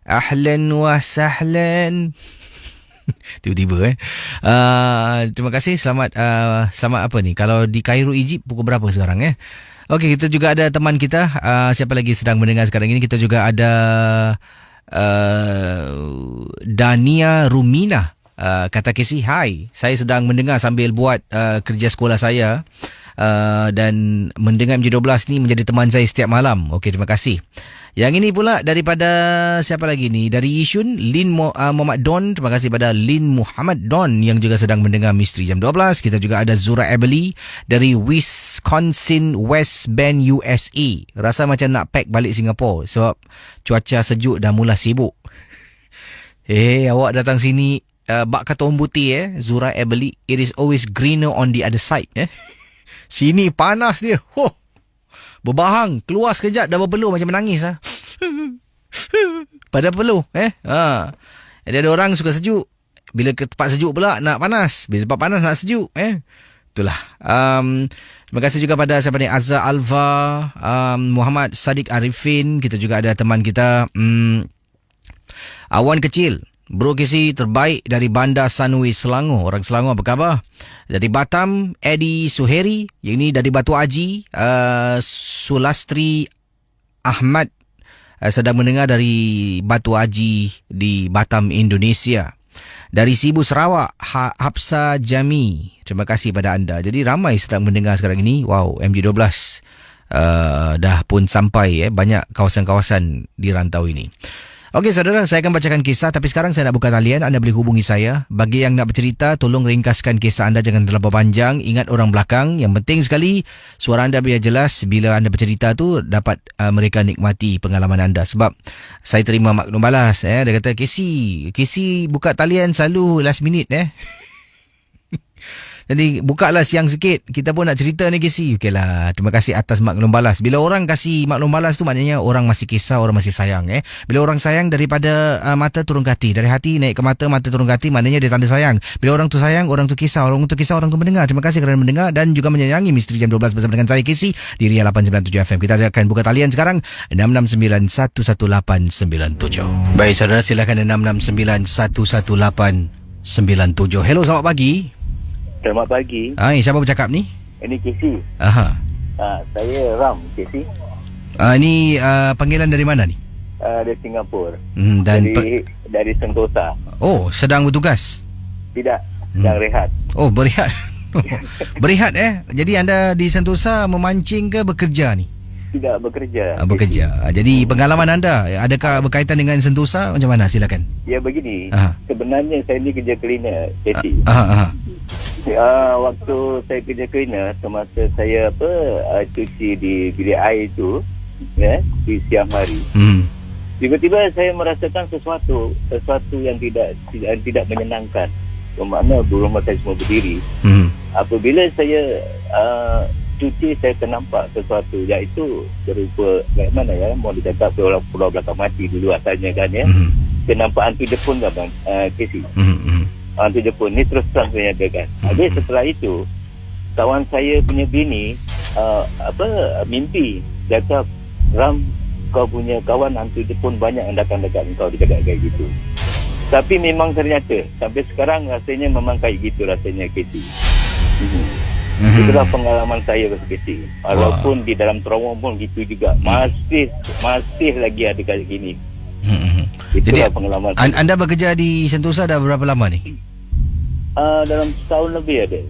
ahlan wa sahlan. Tiba-tiba terima kasih. Selamat apa ni, kalau di Cairo, Egypt pukul berapa sekarang Okey, kita juga ada teman kita, siapa lagi sedang mendengar sekarang ini. Kita juga ada Dania Rumina. Kata Casey, hai, saya sedang mendengar sambil buat kerja sekolah saya, dan mendengar MJ12 ni menjadi teman saya setiap malam. Okey, terima kasih. Yang ini pula daripada siapa lagi ni, dari Yishun, Lin Muhammad Don. Terima kasih pada Lin Muhammad Don yang juga sedang mendengar Misteri Jam 12. Kita juga ada Zura Ebeli dari Wisconsin, West Bend, USA. Rasa macam nak pack balik Singapura sebab cuaca sejuk dah mula sibuk. Awak datang sini bak kata orang putih Zura Ebeli, it is always greener on the other side Sini panas dia. Berbahang, keluar sekejap dah berpeluh macam menangis pada peluh Jadi ada orang suka sejuk, bila ke tempat sejuk pula nak panas, bila tempat panas nak sejuk itulah. Terima kasih juga pada siapa ni, Azza Alva, Muhammad Sadiq Arifin. Kita juga ada teman kita, Awan Kecil. Bro Casey terbaik dari Bandar Sanui, Selangor. Orang Selangor apa khabar? Dari Batam, Eddie Suheri. Yang ini dari Batu Haji, Sulastri Ahmad sedang mendengar dari Batu Haji di Batam, Indonesia. Dari Sibu Sarawak, Hapsa Jami. Terima kasih pada anda. Jadi ramai sedang mendengar sekarang ini. Wow, MJ12 dah pun sampai banyak kawasan-kawasan di rantau ini. Okey saudara, saya akan bacakan kisah, tapi sekarang saya nak buka talian. Anda boleh hubungi saya. Bagi yang nak bercerita, tolong ringkaskan kisah anda, jangan terlalu panjang. Ingat orang belakang. Yang penting sekali, suara anda biar jelas. Bila anda bercerita tu, dapat mereka nikmati pengalaman anda. Sebab saya terima maklum balas. Dia kata, Casey buka talian selalu last minute. Jadi bukalah siang sikit. Kita pun nak cerita ni Casey. Okeylah. Terima kasih atas maklum balas. Bila orang kasih maklum balas tu maknanya orang masih kisah, orang masih sayang. Bila orang sayang, daripada mata turun ke hati. Dari hati naik ke mata, mata turun ke hati, maknanya dia tanda sayang. Bila orang tu sayang, orang tu kisah. Orang tu kisah, orang tu mendengar. Terima kasih kerana mendengar dan juga menyayangi Misteri Jam 12 bersama dengan saya Casey di Ria 897 FM. Kita akan buka talian sekarang 669-11897. Baik saudara, silakan 669-11897. Hello, selamat pagi. Selamat pagi. Siapa bercakap ni? Ini Casey. Saya Ram, Casey. Ini panggilan dari mana ni? Dari Singapura. Dari Sentosa. Oh, sedang bertugas? Tidak, sedang rehat. Oh, berehat. Berehat Jadi anda di Sentosa memancing ke bekerja ni? Tidak, bekerja. Bekerja. Jadi pengalaman anda adakah berkaitan dengan Sentosa? Macam mana? Silakan. Ya begini. Sebenarnya saya ni kerja cleaner, Casey. Waktu saya kerja cleaner, semasa saya cuci di bilik air tu, di siang hari, tiba-tiba saya merasakan sesuatu yang tidak menyenangkan. Bermakna rumah saya semua berdiri. Apabila saya cuci, saya ternampak sesuatu, iaitu berupa bagaimana mau dicakap orang pulau belakang mati dulu asalnya kan kenampakan tu Jepun kan bang Casey. Tu Jepun ni terus terang saya nyatakan. Habis setelah itu, kawan saya punya bini mimpi, cakap, Ram, kau punya kawan hantu Jepun banyak yang datang dekat kau, dia cakap kayak gitu. Tapi memang ternyata sampai sekarang rasanya memang kayak gitu rasanya Casey. Itulah pengalaman saya Casey. Walaupun di dalam trauma pun gitu juga, masih lagi ada kayak gini. Itulah pengalaman saya. Anda bekerja di Sentosa dah berapa lama ni? Dalam setahun lebih ada.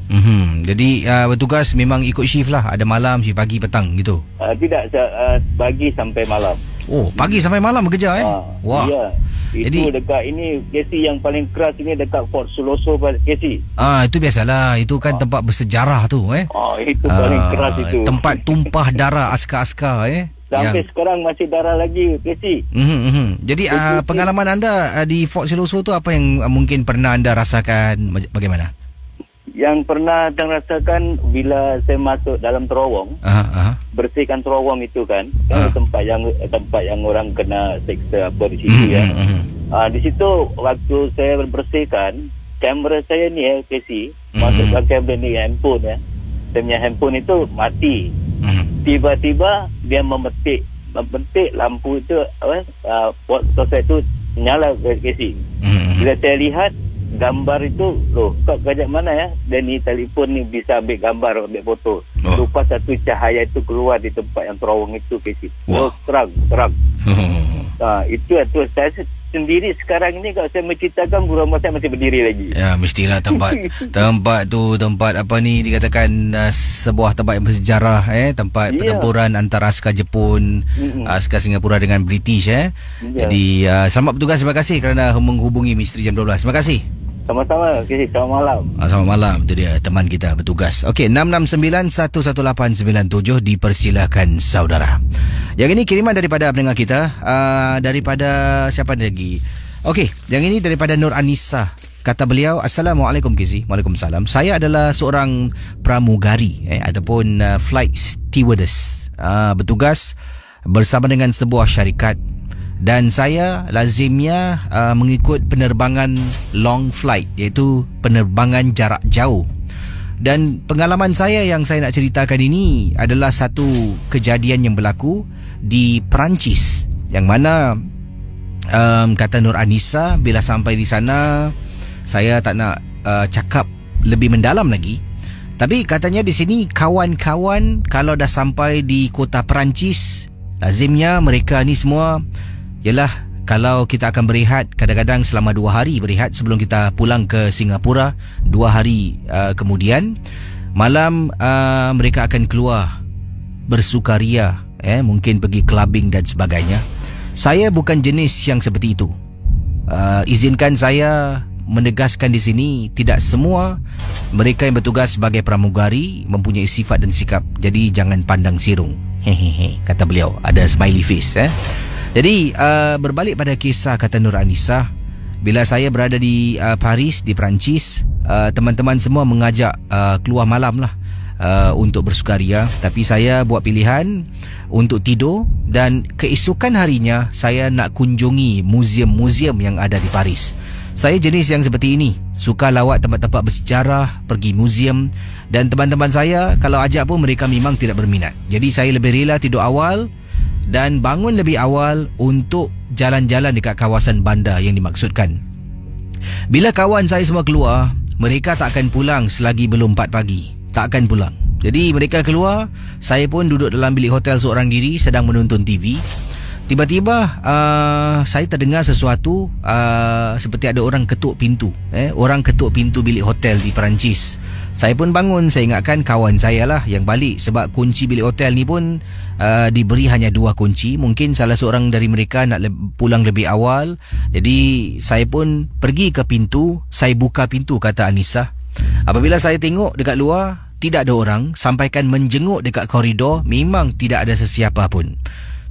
Jadi bertugas memang ikut shift lah. Ada malam, shift pagi, petang gitu? Tidak, pagi sampai malam. Oh, pagi sampai malam bekerja Wah. Ya. Itu dekat ini Casey yang paling keras ini dekat Fort Siloso Casey. Itu biasalah. Itu kan tempat bersejarah tu Itu paling keras itu. Tempat tumpah darah askar-askar Sampai sekarang masih darah lagi Casey. Jadi pengalaman anda di Fort Siloso tu apa yang mungkin pernah anda rasakan, bagaimana? Yang pernah saya rasakan bila saya masuk dalam terowong, bersihkan terowong itu kan, tempat yang orang kena seksa apa di situ di situ waktu saya bersihkan, kamera saya ni Casey, masukkan kamera ni handphone saya punya handphone itu mati. Tiba-tiba dia memetik lampu itu sosok itu nyala Casey. Bila saya lihat gambar itu, kau kajak mana dan ni telefon ni bisa ambil gambar, ambil foto. Lupa satu cahaya itu keluar di tempat yang terowong itu Casey. Terang. Itu saya sendiri sekarang ini kalau saya menceritakan bulu rambut saya masih berdiri lagi. Ya, mestilah tempat apa ni dikatakan sebuah tempat yang bersejarah tempat pertempuran antara askar Jepun, askar Singapura dengan British Jadi selamat bertugas, terima kasih kerana menghubungi Misteri Jam 12. Terima kasih. Sama-sama, selamat malam. Selamat malam, itu dia teman kita bertugas. Okey, 669-11897 dipersilakan saudara. Yang ini kiriman daripada pendengar kita, daripada siapa lagi? Okey, yang ini daripada Nur Anissa. Kata beliau, Assalamualaikum Kizi. Waalaikumsalam. Saya adalah seorang pramugari ataupun flight stewardess. Bertugas bersama dengan sebuah syarikat. Dan saya lazimnya mengikut penerbangan long flight, iaitu penerbangan jarak jauh. Dan pengalaman saya yang saya nak ceritakan ini adalah satu kejadian yang berlaku di Perancis, yang mana kata Nur Anissa, bila sampai di sana saya tak nak cakap lebih mendalam lagi, tapi katanya di sini kawan-kawan kalau dah sampai di kota Perancis, lazimnya mereka ni semua ialah kalau kita akan berehat, kadang-kadang selama 2 hari berehat sebelum kita pulang ke Singapura. 2 hari kemudian malam mereka akan keluar bersukaria, mungkin pergi clubbing dan sebagainya. Saya bukan jenis yang seperti itu. Izinkan saya menegaskan di sini, tidak semua mereka yang bertugas sebagai pramugari mempunyai sifat dan sikap. Jadi jangan pandang sirung. Hehehe, kata beliau, ada smiley face. Jadi berbalik pada kisah kata Nur Anissa, bila saya berada di Paris, di Perancis, teman-teman semua mengajak keluar malam lah untuk bersukaria. Tapi saya buat pilihan untuk tidur, dan keesokan harinya saya nak kunjungi muzium-muzium yang ada di Paris. Saya jenis yang seperti ini, suka lawat tempat-tempat bersejarah, pergi muzium. Dan teman-teman saya kalau ajak pun mereka memang tidak berminat. Jadi saya lebih rela tidur awal dan bangun lebih awal untuk jalan-jalan dekat kawasan bandar yang dimaksudkan. Bila kawan saya semua keluar, mereka tak akan pulang selagi belum 4 pagi. Tak akan pulang. Jadi mereka keluar, saya pun duduk dalam bilik hotel seorang diri sedang menonton TV. Tiba-tiba saya terdengar sesuatu, seperti ada orang ketuk pintu. Orang ketuk pintu bilik hotel di Perancis. Saya pun bangun, saya ingatkan kawan saya lah yang balik, sebab kunci bilik hotel ni pun diberi hanya 2 kunci. Mungkin salah seorang dari mereka nak pulang lebih awal. Jadi saya pun pergi ke pintu, saya buka pintu, kata Anissa. Apabila saya tengok dekat luar, tidak ada orang. Sampaikan menjenguk dekat koridor, memang tidak ada sesiapa pun.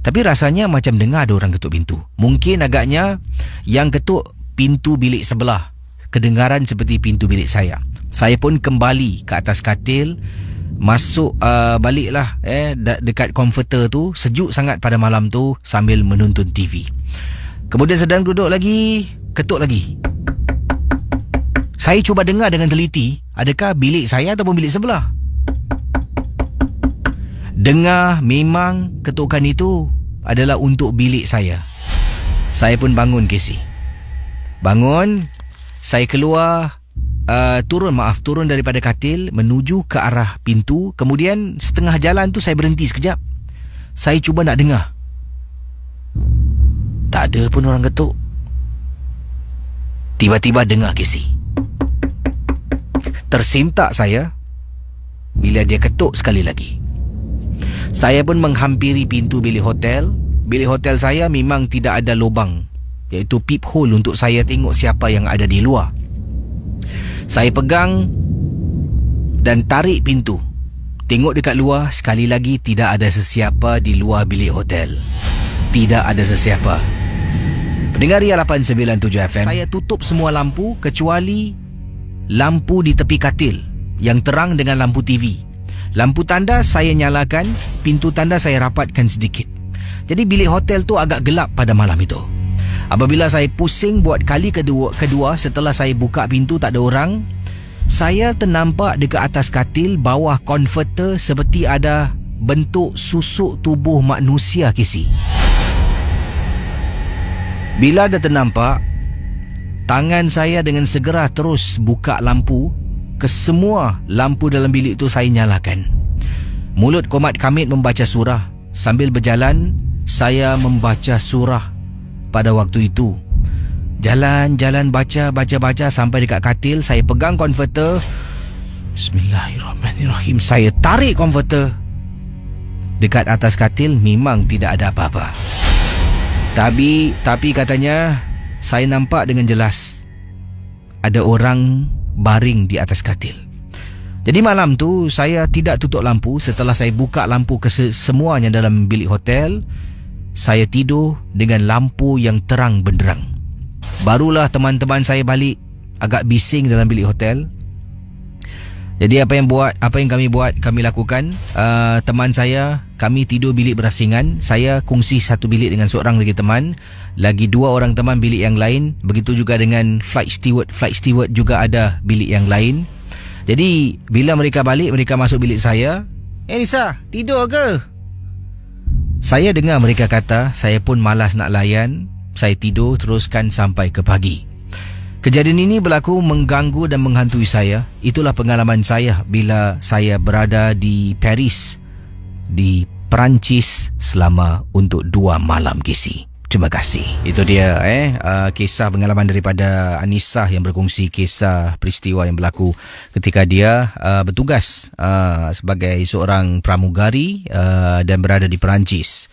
Tapi rasanya macam dengar ada orang ketuk pintu. Mungkin agaknya yang ketuk pintu bilik sebelah, kedengaran seperti pintu bilik saya. Saya pun kembali ke atas katil, masuk baliklah dekat comforter tu. Sejuk sangat pada malam tu, sambil menonton TV. Kemudian sedang duduk lagi, ketuk lagi. Saya cuba dengar dengan teliti, adakah bilik saya ataupun bilik sebelah. Dengar memang ketukan itu adalah untuk bilik saya. Saya pun bangun, Casey. Bangun, saya keluar, turun daripada katil menuju ke arah pintu. Kemudian setengah jalan tu saya berhenti sekejap. Saya cuba nak dengar. Tak ada pun orang ketuk. Tiba-tiba dengar, Casey. Tersentak saya bila dia ketuk sekali lagi. Saya pun menghampiri pintu bilik hotel. bilik hotel saya memang tidak ada lubang, iaitu peephole untuk saya tengok siapa yang ada di luar. Saya pegang dan tarik pintu. Tengok dekat luar, sekali lagi tidak ada sesiapa di luar bilik hotel. Tidak ada sesiapa. Pendengar Ria 897 FM, saya tutup semua lampu kecuali lampu di tepi katil yang terang dengan lampu TV. Lampu tanda saya nyalakan, pintu tanda saya rapatkan sedikit. Jadi bilik hotel tu agak gelap pada malam itu. Apabila saya pusing buat kali kedua setelah saya buka pintu tak ada orang, saya ternampak dekat atas katil bawah konverter seperti ada bentuk susuk tubuh manusia, Kisi. Bila dah ternampak, tangan saya dengan segera terus buka lampu. Kesemua lampu dalam bilik itu saya nyalakan. Mulut Komat Kamid membaca surah. Sambil berjalan, saya membaca surah pada waktu itu. Jalan baca sampai dekat katil. Saya pegang konverter. Bismillahirrahmanirrahim. Saya tarik konverter. Dekat atas katil memang tidak ada apa-apa. Tapi katanya saya nampak dengan jelas ada orang baring di atas katil. Jadi malam tu saya tidak tutup lampu. Setelah saya buka lampu semuanya dalam bilik hotel, saya tidur dengan lampu yang terang benderang. Barulah teman-teman saya balik agak bising dalam bilik hotel. Jadi apa yang kami lakukan, teman saya, kami tidur bilik berasingan. Saya kongsi satu bilik dengan seorang lagi teman, lagi 2 orang teman bilik yang lain. Begitu juga dengan flight steward juga ada bilik yang lain. Jadi bila mereka balik, mereka masuk bilik saya. Nisa, tidur ke? Saya dengar mereka kata, saya pun malas nak layan. Saya tidur teruskan sampai ke pagi. Kejadian ini berlaku mengganggu dan menghantui saya. Itulah pengalaman saya bila saya berada di Paris, di Perancis selama untuk 2 malam, Kisi. Terima kasih. Itu dia kisah pengalaman daripada Anissa yang berkongsi kisah peristiwa yang berlaku ketika dia bertugas sebagai seorang pramugari dan berada di Perancis.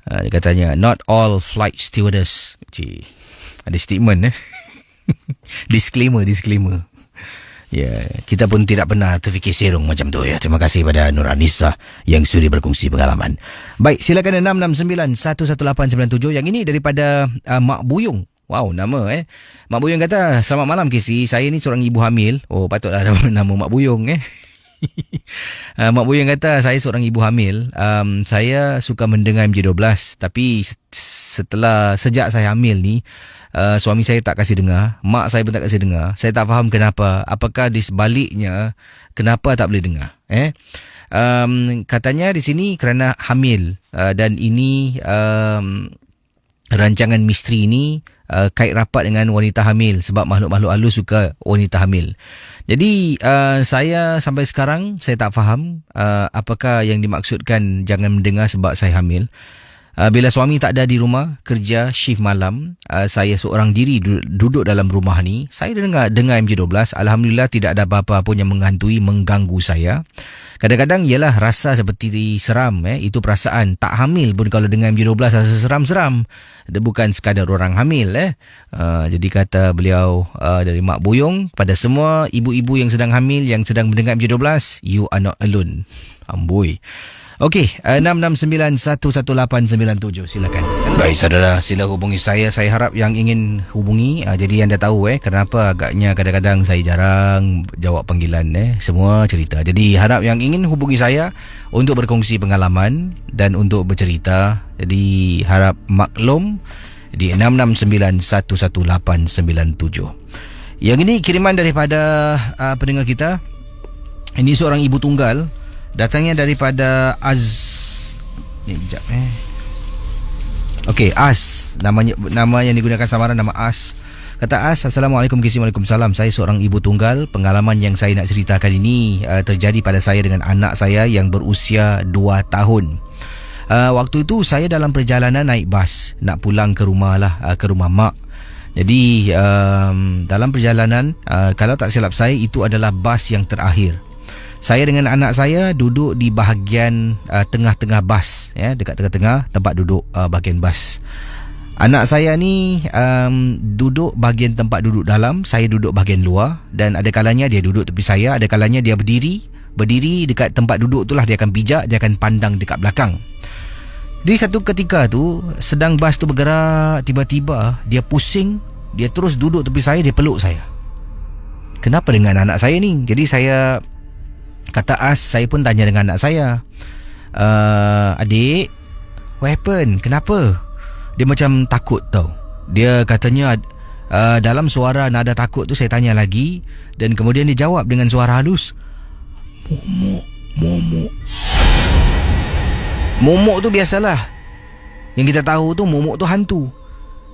Dia katanya, not all flight stewardess. Ada statement Disclaimer. Ya, kita pun tidak pernah terfikir serong macam tu ya. Terima kasih pada Nur Anissa yang sudi berkongsi pengalaman. Baik, silakan 669-11897. Yang ini daripada Mak Buyung. Wow, nama Mak Buyung kata, selamat malam Kisi. Saya ni seorang ibu hamil. Oh, patutlah nama Mak Buyung Mak Buyung kata, saya seorang ibu hamil. Saya suka mendengar MJ12, tapi sejak saya hamil ni, suami saya tak kasih dengar, mak saya pun tak kasih dengar. Saya tak faham kenapa. Apakah di sebaliknya kenapa tak boleh dengar? Katanya di sini kerana hamil, dan ini rancangan misteri ini kait rapat dengan wanita hamil, sebab makhluk-makhluk halus suka wanita hamil. Jadi saya sampai sekarang saya tak faham apakah yang dimaksudkan jangan mendengar sebab saya hamil. Bila suami tak ada di rumah, kerja shift malam, saya seorang diri duduk dalam rumah ni. Saya dengar MJ12. Alhamdulillah tidak ada apa-apa pun yang mengganggu saya. Kadang-kadang ialah rasa seperti seram. Itu perasaan. Tak hamil pun kalau dengar MJ12 rasa seram-seram. Itu bukan sekadar orang hamil. Jadi kata beliau dari Mak Buyung, pada semua ibu-ibu yang sedang hamil, yang sedang mendengar MJ12, you are not alone. Amboi. Okey, 669-11897. Silakan. Baik saudara, sila hubungi saya. Saya harap yang ingin hubungi, jadi anda tahu kenapa agaknya kadang-kadang saya jarang jawab panggilan semua cerita. Jadi harap yang ingin hubungi saya untuk berkongsi pengalaman dan untuk bercerita. Jadi harap maklum di 669-11897. Yang ini kiriman daripada pendengar kita. Ini seorang ibu tunggal. Datangnya daripada Okey, As. Nama yang digunakan samaran nama As. Kata As, Assalamualaikum Kisi. Waalaikumsalam. Saya seorang ibu tunggal. Pengalaman yang saya nak ceritakan ini terjadi pada saya dengan anak saya yang berusia 2 tahun. Waktu itu saya dalam perjalanan naik bas nak pulang ke rumah mak. Jadi dalam perjalanan, kalau tak silap saya, itu adalah bas yang terakhir. Saya dengan anak saya duduk di bahagian tengah-tengah bas, dekat tengah-tengah tempat duduk bahagian bas. Anak saya ni duduk bahagian tempat duduk dalam, saya duduk bahagian luar, dan ada kalanya dia duduk tepi saya, ada kalanya dia berdiri dekat tempat duduk itulah, dia akan pijak, dia akan pandang dekat belakang. Di satu ketika tu, sedang bas tu bergerak, tiba-tiba dia pusing, dia terus duduk tepi saya, dia peluk saya. Kenapa dengan anak saya ni? Jadi saya kata saya pun tanya dengan anak saya, adik, what happened? Kenapa? Dia macam takut tau. Dia katanya dalam suara nada takut tu, saya tanya lagi, dan kemudian dia jawab dengan suara halus, momok, momok. Momok tu biasalah, yang kita tahu tu momok tu hantu.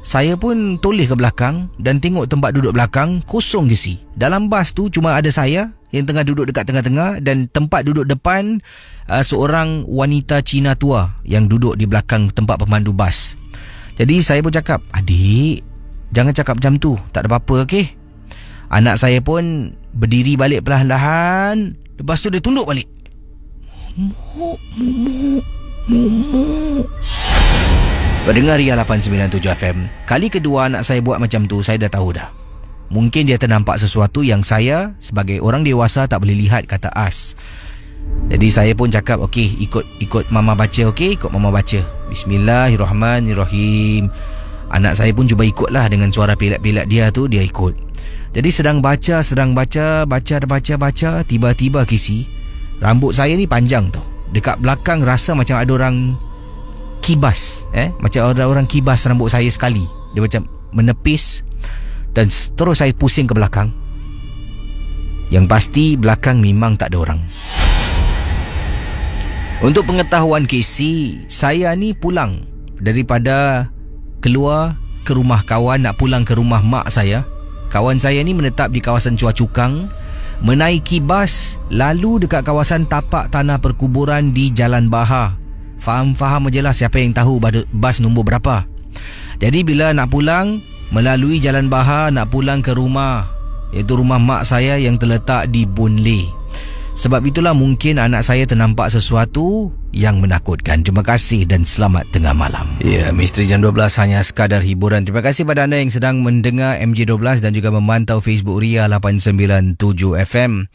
Saya pun toleh ke belakang dan tengok tempat duduk belakang kosong je si. Dalam bas tu cuma ada saya yang tengah duduk dekat tengah-tengah, dan tempat duduk depan seorang wanita Cina tua yang duduk di belakang tempat pemandu bas. Jadi saya pun cakap, adik, jangan cakap macam tu, tak ada apa-apa, okey? Anak saya pun berdiri balik perlahan-lahan. Lepas tu dia tunduk balik. Momok, momok, momok. Pendengar Ria 897 FM, kali kedua anak saya buat macam tu, saya dah tahu dah. Mungkin dia ternampak sesuatu yang saya sebagai orang dewasa tak boleh lihat, kata As. Jadi saya pun cakap, okey, ikut mama baca, okey? Ikut mama baca. Bismillahirrahmanirrahim. Anak saya pun cuba ikutlah dengan suara pelat-pelat dia tu, dia ikut. Jadi sedang baca, tiba-tiba kisi, rambut saya ni panjang tau. Dekat belakang rasa macam ada orang kibas, macam ada orang kibas rambut saya sekali. Dia macam menepis, dan terus saya pusing ke belakang. Yang pasti belakang memang tak ada orang. Untuk pengetahuan Casey, saya ni pulang daripada keluar ke rumah kawan, nak pulang ke rumah mak saya. Kawan saya ni menetap di kawasan Chua Chu Kang, menaiki bas, lalu dekat kawasan tapak tanah perkuburan di Jalan Bahar. Faham je lah siapa yang tahu bas nombor berapa. Jadi bila nak pulang melalui Jalan Bahar, nak pulang ke rumah, iaitu rumah mak saya yang terletak di Boon Lay. Sebab itulah mungkin anak saya ternampak sesuatu yang menakutkan. Terima kasih dan selamat tengah malam. Ya, Misteri Jam 12 hanya sekadar hiburan. Terima kasih pada anda yang sedang mendengar MJ12 dan juga memantau Facebook Ria 897 FM.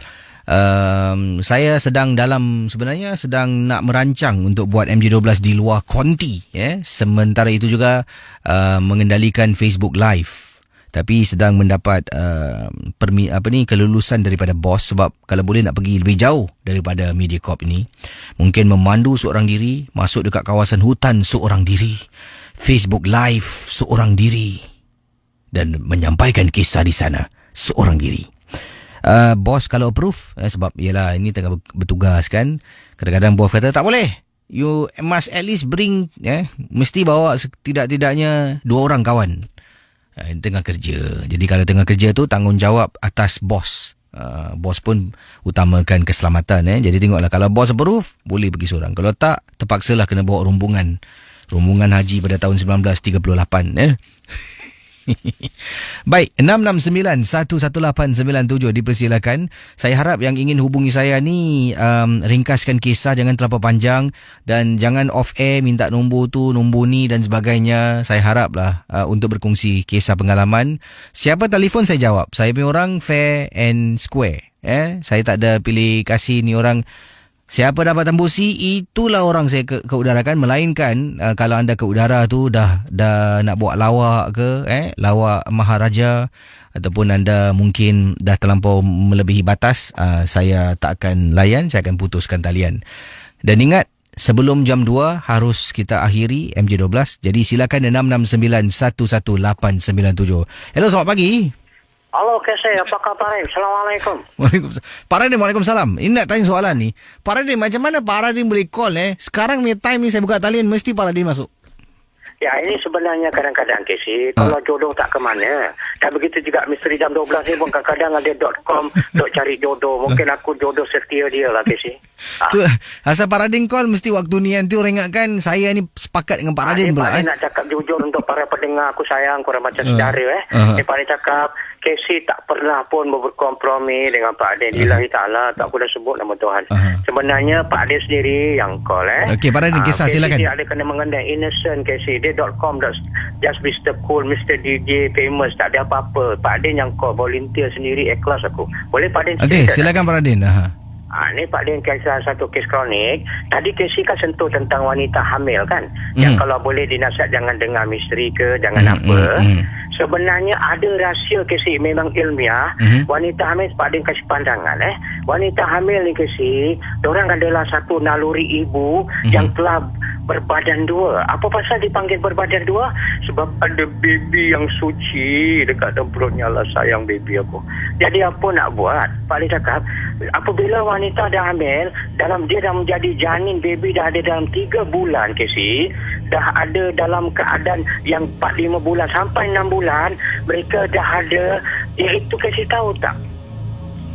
Saya sebenarnya sedang nak merancang untuk buat MJ12 di luar konti, sementara itu juga mengendalikan Facebook Live. Tapi sedang mendapat kelulusan daripada bos, sebab kalau boleh nak pergi lebih jauh daripada Mediacorp ini, mungkin memandu seorang diri, masuk dekat kawasan hutan seorang diri, Facebook Live seorang diri, dan menyampaikan kisah di sana seorang diri. Bos kalau approve, sebab yalah ini tengah bertugas kan, kadang-kadang bos kata tak boleh, you must at least bring, mesti bawa setidak-tidaknya 2 orang kawan tengah kerja. Jadi kalau tengah kerja tu tanggungjawab atas bos. Bos pun utamakan keselamatan. Jadi tengoklah, kalau bos approve boleh pergi seorang, kalau tak terpaksalah kena bawa rombongan haji pada tahun 1938. Baik, 669-11897 dipersilakan. Saya harap yang ingin hubungi saya ni ringkaskan kisah, jangan terlalu panjang, dan jangan off air minta nombor tu, nombor ni dan sebagainya. Saya haraplah untuk berkongsi kisah pengalaman. Siapa telefon saya jawab. Saya punya orang fair and square. Saya tak ada pilih kasih ni orang. Siapa dapat tembusi, itulah orang saya keudarakan. Melainkan kalau anda ke udara tu dah nak buat lawak ke, lawak Maharaja, ataupun anda mungkin dah terlampau melebihi batas, saya tak akan layan, saya akan putuskan talian. Dan ingat, sebelum jam 2 harus kita akhiri MJ12. Jadi silakan 669-11897. Hello, selamat pagi. Halo, Keseh, apa khabar? Assalamualaikum. Waalaikumsalam. Pak Radim, waalaikumsalam. Ini nak tanya soalan ni. Pak Radim, macam mana Pak Radim boleh call Sekarang ni time ni saya buka talian, mesti Pak Radim masuk. Ya, ini sebenarnya kadang-kadang, Keseh, kalau jodoh tak ke mana. Dan begitu juga Misteri Jam 12 ni pun kadang-kadang ada .com untuk cari jodoh. Mungkin aku jodoh setia dia lah, Keseh. Tu, asal Pak Radim call, mesti waktu ni nanti orang ingatkan saya ni sepakat dengan Pak Radim pula. Nak cakap jujur untuk para pendengar, aku sayang korang macam saudara. Dia pada cakap, Casey tak pernah pun berkompromi dengan Pak Adin. Lillahi ta'ala, tak aku dah sebut nama Tuhan. Sebenarnya Pak Adin sendiri yang call. Okey, Pak Radin, kisah silakan. Dia ada kena mengenai innocent Casey. Dia .com just Mr. Cool, Mr. DJ, famous. Tak ada apa-apa. Pak Adin yang call, volunteer sendiri, ikhlas aku. Boleh Pak Adin? Okey, silakan Pak Radin. Ni Pak Din kisah satu kes kronik. Tadi Casey kan sentuh tentang wanita hamil kan. Yang kalau boleh dinasihat jangan dengar misteri ke, jangan apa. Sebenarnya ada rahsia Casey memang ilmiah. Wanita hamil Pak Din kasih pandangan wanita hamil ni Casey, diorang adalah satu naluri ibu yang telah berbadan dua. Apa pasal dipanggil berbadan dua? Sebab ada baby yang suci dekat dalam perutnya lah, sayang baby aku. Jadi apa nak buat? Pak Din cakap, apabila wanita dah hamil, dia dah menjadi janin, baby dah ada dalam 3 bulan Casey, dah ada dalam keadaan yang 4-5 bulan sampai 6 bulan, mereka dah ada, iaitu Casey tahu tak?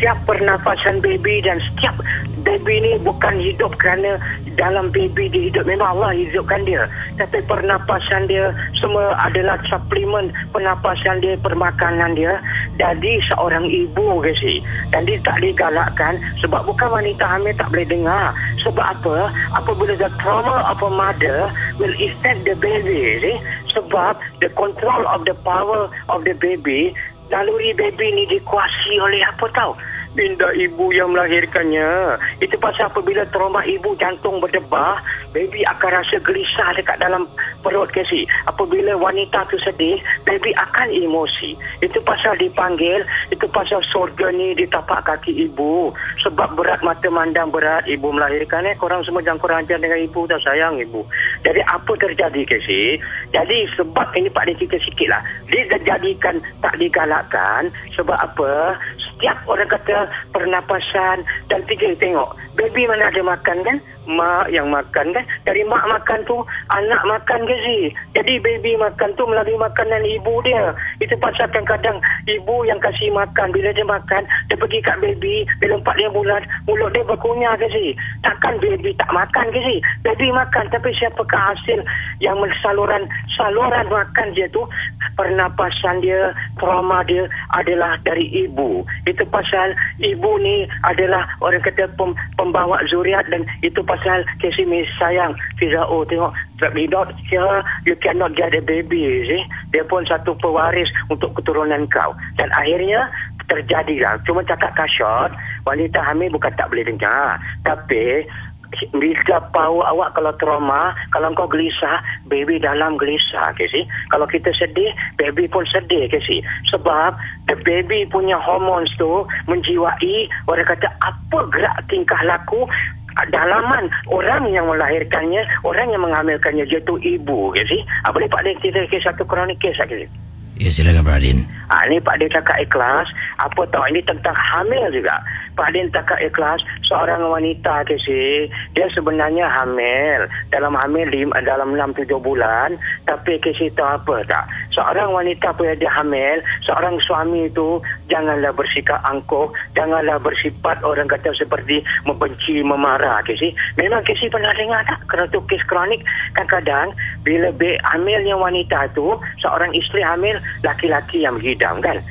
Setiap pernafasan baby dan setiap baby ni bukan hidup kerana dalam baby dia hidup. Memang Allah hidupkan dia. Tapi pernafasan dia semua adalah suplemen pernafasan dia, permakanan dia. Jadi seorang ibu Casey. Dan dia tak digalakkan sebab bukan wanita hamil tak boleh dengar. Sebab apa? Apabila the trauma of a mother will affect the baby. See? Sebab the control of the power of the baby, naluri baby ni dikuasai oleh apa tahu? Minda ibu yang melahirkannya. Itu pasal apabila trauma ibu jantung berdebah, baby akan rasa gelisah dekat dalam perut Casey. Apabila wanita tu sedih, baby akan emosi. Itu pasal dipanggil, itu pasal surga ni di tapak kaki ibu. Sebab berat mata mandang berat ibu melahirkan. Korang semua jangan kurang ajar dengan ibu, tak sayang ibu. Jadi apa terjadi Casey? Jadi sebab ini Pak Din cerita sikit lah. Dia dijadikan tak digalakkan. Sebab apa? Setiap orang kata pernafasan dan tengok baby mana ada makan kan, mak yang makan kan, dari mak makan tu anak makan ke sih. Jadi baby makan tu melalui makanan ibu dia. Itu pasal kadang-kadang ibu yang kasih makan, bila dia makan dia pergi kat baby, bila 4-5 bulan mulut dia berkunyah ke sih. Takkan baby tak makan ke sih? Baby makan, tapi siapakah hasil yang saluran makan dia tu, pernafasan dia, trauma dia adalah dari ibu. Itu pasal ibu ni adalah orang kata pembawa zuriat, dan itu pasal Casey sayang Fiza, tengok without here you cannot get a baby, see? Dia pun satu pewaris untuk keturunan kau. Dan akhirnya terjadilah, cuma cakap kasyot, wanita hamil bukan tak boleh dengar, tapi bila tahu awak kalau trauma, kalau kau gelisah, baby dalam gelisah, Casey. Kalau kita sedih, baby pun sedih, Casey. Sebab the baby punya hormones tu menjiwai, orang kata apa gerak tingkah laku dalaman orang yang melahirkannya, orang yang mengambilkannya, iaitu ibu, Casey. Boleh Pak Din cerita satu kronik kes, Casey? Ya, silakan Pak Radin. Ini Pak Din cakap ikhlas. Apa tahu ini tentang hamil juga. Pak Din cakap ikhlas. Seorang wanita Casey, dia sebenarnya hamil. Dalam 6-7 bulan. Tapi Casey tahu apa tak? Seorang wanita pun dia hamil. Seorang suami itu janganlah bersikap angkuh. Janganlah bersifat orang kata seperti membenci, memarah, Casey. Memang Casey pernah dengar tak? Kerana tu kes kronik. Kadang-kadang bila hamilnya wanita itu, seorang isteri hamil, laki-laki yang menghidam kan.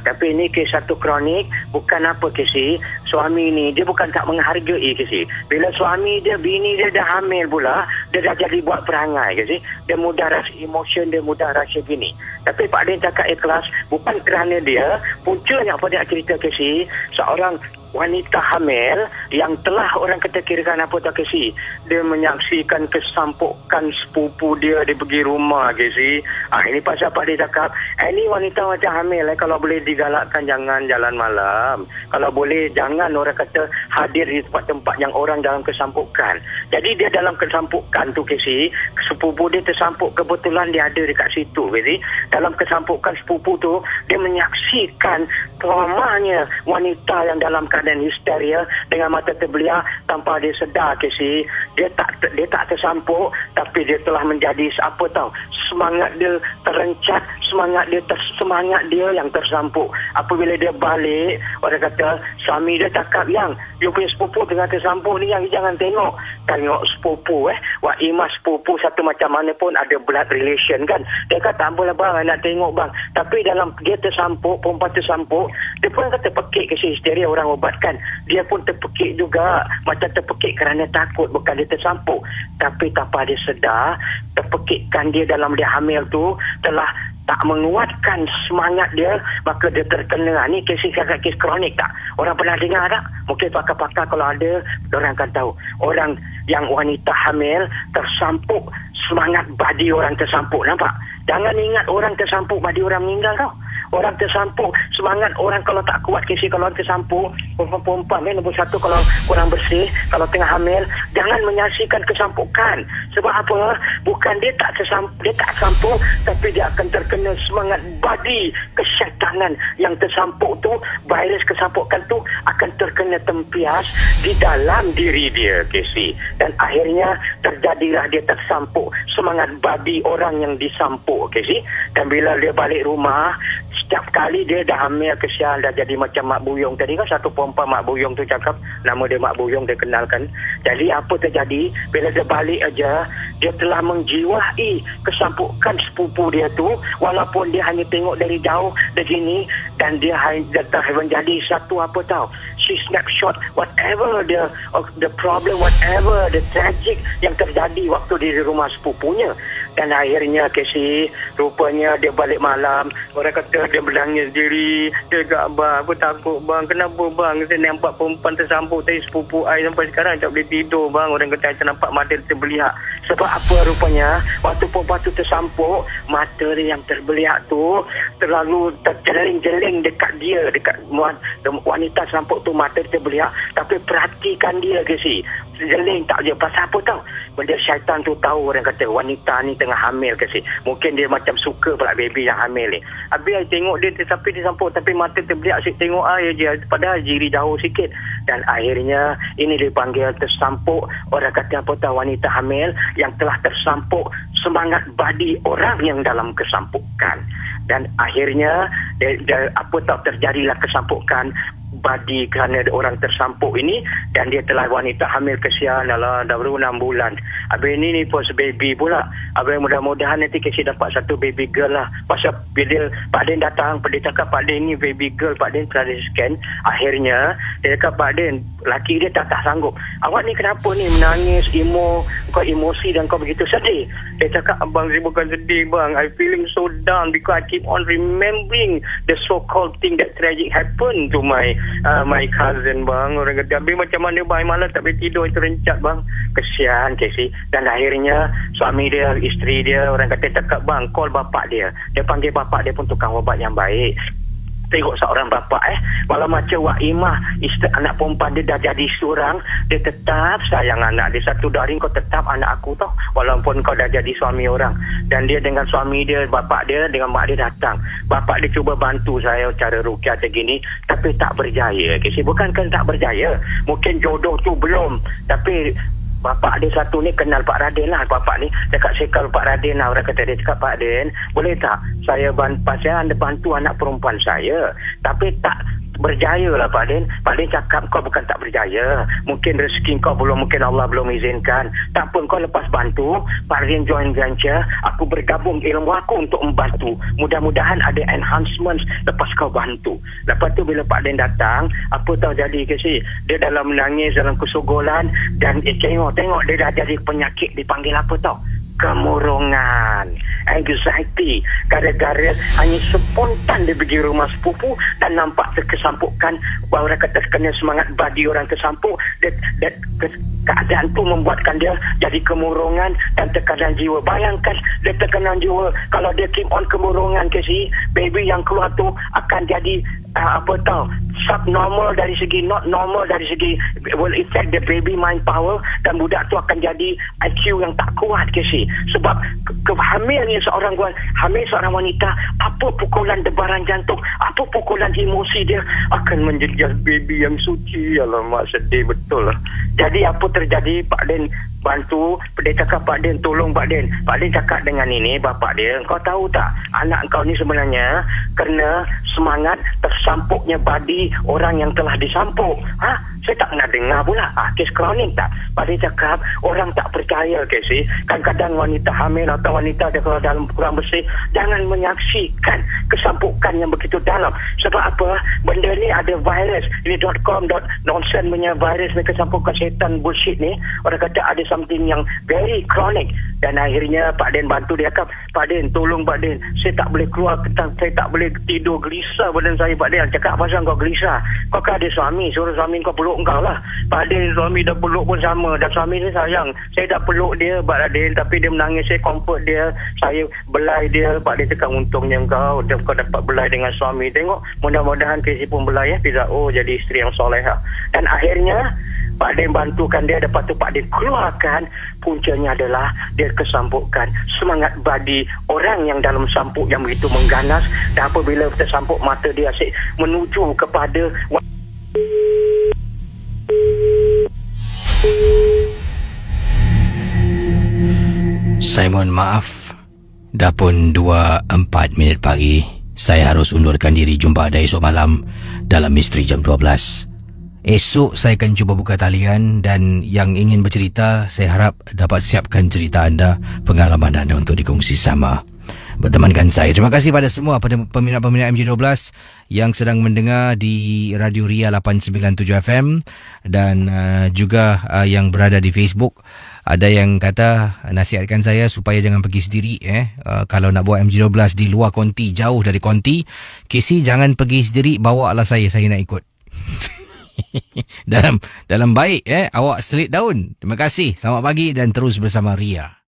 Tapi ini kes satu kronik, bukan apa Casey. Suami ni dia bukan tak menghargai Casey. Bila suami dia, bini dia dah hamil pula, dia dah jadi buat perangai Casey. Dia mudah rasa emotion, dia mudah rasa gini. Tapi Pak Din cakap ikhlas, bukan kerana dia. Puncanya apa dia cerita Casey, seorang wanita hamil yang telah orang kata kirakan apa tak Casey, dia menyaksikan kesampukan sepupu dia pergi rumah Casey. Ini pasal Pak Din cakap, ini wanita macam hamil, kalau boleh digalakkan jangan jalan malam. Kalau boleh jangan orang kata hadir di tempat-tempat yang orang dalam kesampukan. Jadi dia dalam kesampukan tu Casey, sepupu dia tersampuk, kebetulan dia ada dekat situ Casey. Dalam kesampukan sepupu tu, dia menyaksikan traumanya wanita yang dalam keadaan histeria dengan mata terbelia tanpa dia sedar Casey. Dia tak tersampuk, tapi dia telah menjadi apa tahu, semangat dia terencat, semangat dia yang tersampuk. Apabila dia balik, orang kata suami dia cakap, yang you punya sepupu tengah tersampuk ni, yang jangan tengok sepupu Wak Imas sepupu satu macam mana pun ada blood relation kan. Dia kata tak apalah bang, nak tengok bang. Tapi dalam dia tersampuk, perempuan tersampuk, dia pun kata terpekik ke histeria orang ubat kan. Dia pun terpekik juga. Macam terpekik kerana takut, bukan dia tersampuk. Tapi tanpa dia sedar, terpekikkan dia dalam dia hamil tu telah tak menguatkan semangat dia, maka dia terkena. Ni kes kronik tak? Orang pernah dengar tak? Mungkin pakar-pakar kalau ada, orang akan tahu. Orang yang wanita hamil tersampuk, semangat badi orang tersampuk. Nampak? Jangan ingat orang tersampuk badi orang meninggal tau. Orang tersampuk, semangat orang kalau tak kuat kes kalau orang tersampuk, perempuan nombor satu kalau kurang bersih, kalau tengah hamil, jangan menyaksikan kesampukan. Sebab apa? Bukan dia tak sampuk, tapi dia akan terkena semangat badi kesyaitangan yang tersampuk tu, virus kesampukan tu akan terkena tempias di dalam diri dia, Casey. Dan akhirnya terjadilah dia tersampuk semangat badi orang yang disampuk, Casey. Dan bila dia balik rumah, setiap kali dia dah hamil, kesian, dah jadi macam Mak Buyong tadi kan, satu perempuan Mak Buyong tu cakap, nama dia Mak Buyong, dia kenalkan. Jadi apa terjadi? Bila dia balik aja, dia telah menjiwai kesampukan sepupu dia tu, walaupun dia hanya tengok dari jauh begini, dan dia telah menjadi satu apa tahu, she snapshot whatever the problem, whatever the tragic yang terjadi waktu di rumah sepupunya. Dan akhirnya Casey, rupanya dia balik malam, orang kata dia menangis diri. Dia kata, bang, aku takut bang, kenapa bang, saya nampak perempuan tersampuk tadi sepupu saya sampai sekarang tak boleh tidur bang. Orang kata saya nampak mata terbeliak. Sebab apa rupanya, waktu perempuan tu tersampuk, mata dia yang terbeliak tu terlalu terjeling-jeling dekat dia, dekat wanita tersampuk tu, mata dia terbeliak. Tapi perhatikan dia Casey, jeling tak je. Pasal apa tau? Benda syaitan tu tahu, orang kata wanita ni tengah hamil Casey. Mungkin dia macam suka pula baby yang hamil ni. Habis saya tengok dia tapi disampuk, tapi mata terbeliak, asyik tengok je, padahal jiri jauh sikit. Dan akhirnya ini dipanggil tersampuk. Orang kata apa tahu, wanita hamil yang telah tersampuk semangat badi orang yang dalam kesampukan. Dan akhirnya apa tahu terjadilah kesampukan badi kerana orang tersampuk ini, dan dia telah wanita hamil, kesian dah baru 6 bulan. Habis ni first baby pula. Habis mudah-mudahan nanti Casey dapat satu baby girl lah. Pasal bila Pak Din datang, dia cakap Pak Din ni baby girl, Pak Din telah scan. Akhirnya dia cakap Pak Din, laki dia tak sanggup. Awak ni kenapa ni menangis, kau emosi dan kau begitu sedih? Dia cakap, abang saya bukan sedih bang, I feeling so down because I keep on remembering the so-called thing that tragic happened to my cousin bang. Orang kata, habis macam mana bang, malam tak boleh tidur, terencat bang. Kesian Casey. Dan akhirnya suami dia, isteri dia, orang kata cakap bang, call bapak dia. Dia panggil bapak dia pun tukang ubat yang baik. Tengok seorang bapa walau macam Wak Imah, isteri anak perempuan dia dah jadi seorang, dia tetap sayang anak dia. Satu dari kau tetap anak aku tau, walaupun kau dah jadi suami orang. Dan dia dengan suami dia, bapak dia dengan mak dia datang. Bapak dia cuba bantu saya cara rukyah macam gini, tapi tak berjaya. Bukan tak berjaya, mungkin jodoh tu belum, tapi bapak dia satu ni kenal Pak Radin lah. Bapak ni cakap, saya kalau Pak Radin lah, orang kata dia cakap, Pak Radin boleh tak saya anda bantu anak perempuan saya, tapi tak berjaya lah Pak Din. Pak Din cakap, kau bukan tak berjaya, mungkin rezeki kau belum, mungkin Allah belum izinkan. Tak pun kau lepas bantu, Pak Din join venture, aku bergabung ilmu aku untuk membantu. Mudah-mudahan ada enhancements lepas kau bantu. Lepas tu bila Pak Din datang, apa tahu jadi Casey? Dia dalam menangis, dalam kesogolan, dan tengok dia dah jadi penyakit, dipanggil apa tahu? Kemurungan, anxiety, gara-gara hanya spontan dia pergi rumah sepupu dan nampak terkesampukan, orang kata kena semangat badi orang tersampuk. Keadaan tu membuatkan dia jadi kemurungan dan tekanan jiwa. Bayangkan dia tekanan jiwa, kalau dia keep on kemurungan Casey, baby yang keluar tu akan jadi subnormal dari segi, not normal dari segi, will affect the baby mind power, dan budak tu akan jadi IQ yang tak kuat Casey. Sebab hamilnya seorang wanita, apa pukulan debaran jantung, apa pukulan emosi dia akan menjadi baby yang suci. Alamak, sedih betul lah. Jadi apa terjadi? Pak Din bantu, dia cakap Pak Din tolong Pak Din. Pak Din cakap dengan ini bapak dia, kau tahu tak, anak kau ni sebenarnya kerana semangat tersampuknya badi orang yang telah disampuk. Saya tak pernah dengar pula kes kronik tak. Pak Din cakap orang tak percaya Casey. Kadang-kadang wanita hamil atau wanita dia kalau dalam kurang bersih, jangan menyaksikan kesampukan yang begitu dalam. Sebab apa? Benda ni ada virus. Ini .com .nonsense punya virus ni, kesampukan setan bullshit ni. Orang kata ada something yang very chronic. Dan akhirnya Pak Din bantu dia cakap, Pak Din tolong Pak Din, saya tak boleh keluar, saya tak boleh tidur, gelisah badan saya. Pak Din cakap, pasal kau gelisah? Kau kan ada suami, suruh suami kau peluk kau lah. Pak Din suami dah peluk pun sama, dan suami saya sayang, saya dah peluk dia Pak Din, tapi dia menangis, saya comfort dia, saya belai dia. Pak Din cakap, untungnya kau dapat belai dengan suami. Tengok, mudah-mudahan Casey pun belai jadi isteri yang solehah. Dan akhirnya Pak Din bantukan dia. Lepas tu Pak Din keluarkan. Puncanya adalah dia kesampukkan semangat badi orang yang dalam sampuk yang begitu mengganas. Dan apabila tersampuk, mata dia asyik menuju kepada Saya mohon maaf. Dah pun 2:04 minit pagi. Saya harus undurkan diri. Jumpa anda esok malam dalam Misteri Jam 12. Esok saya akan cuba buka talian, dan yang ingin bercerita, saya harap dapat siapkan cerita anda, pengalaman anda untuk dikongsi sama bertemankan saya. Terima kasih pada semua, pada peminat-peminat MJ12 yang sedang mendengar di Radio Ria 897 FM dan juga yang berada di Facebook. Ada yang kata nasihatkan saya supaya jangan pergi sendiri. Kalau nak buat MJ12 di luar konti, jauh dari konti, Casey jangan pergi sendiri, bawa lah saya nak ikut. dalam baik awak selit daun. Terima kasih, selamat pagi dan terus bersama Ria.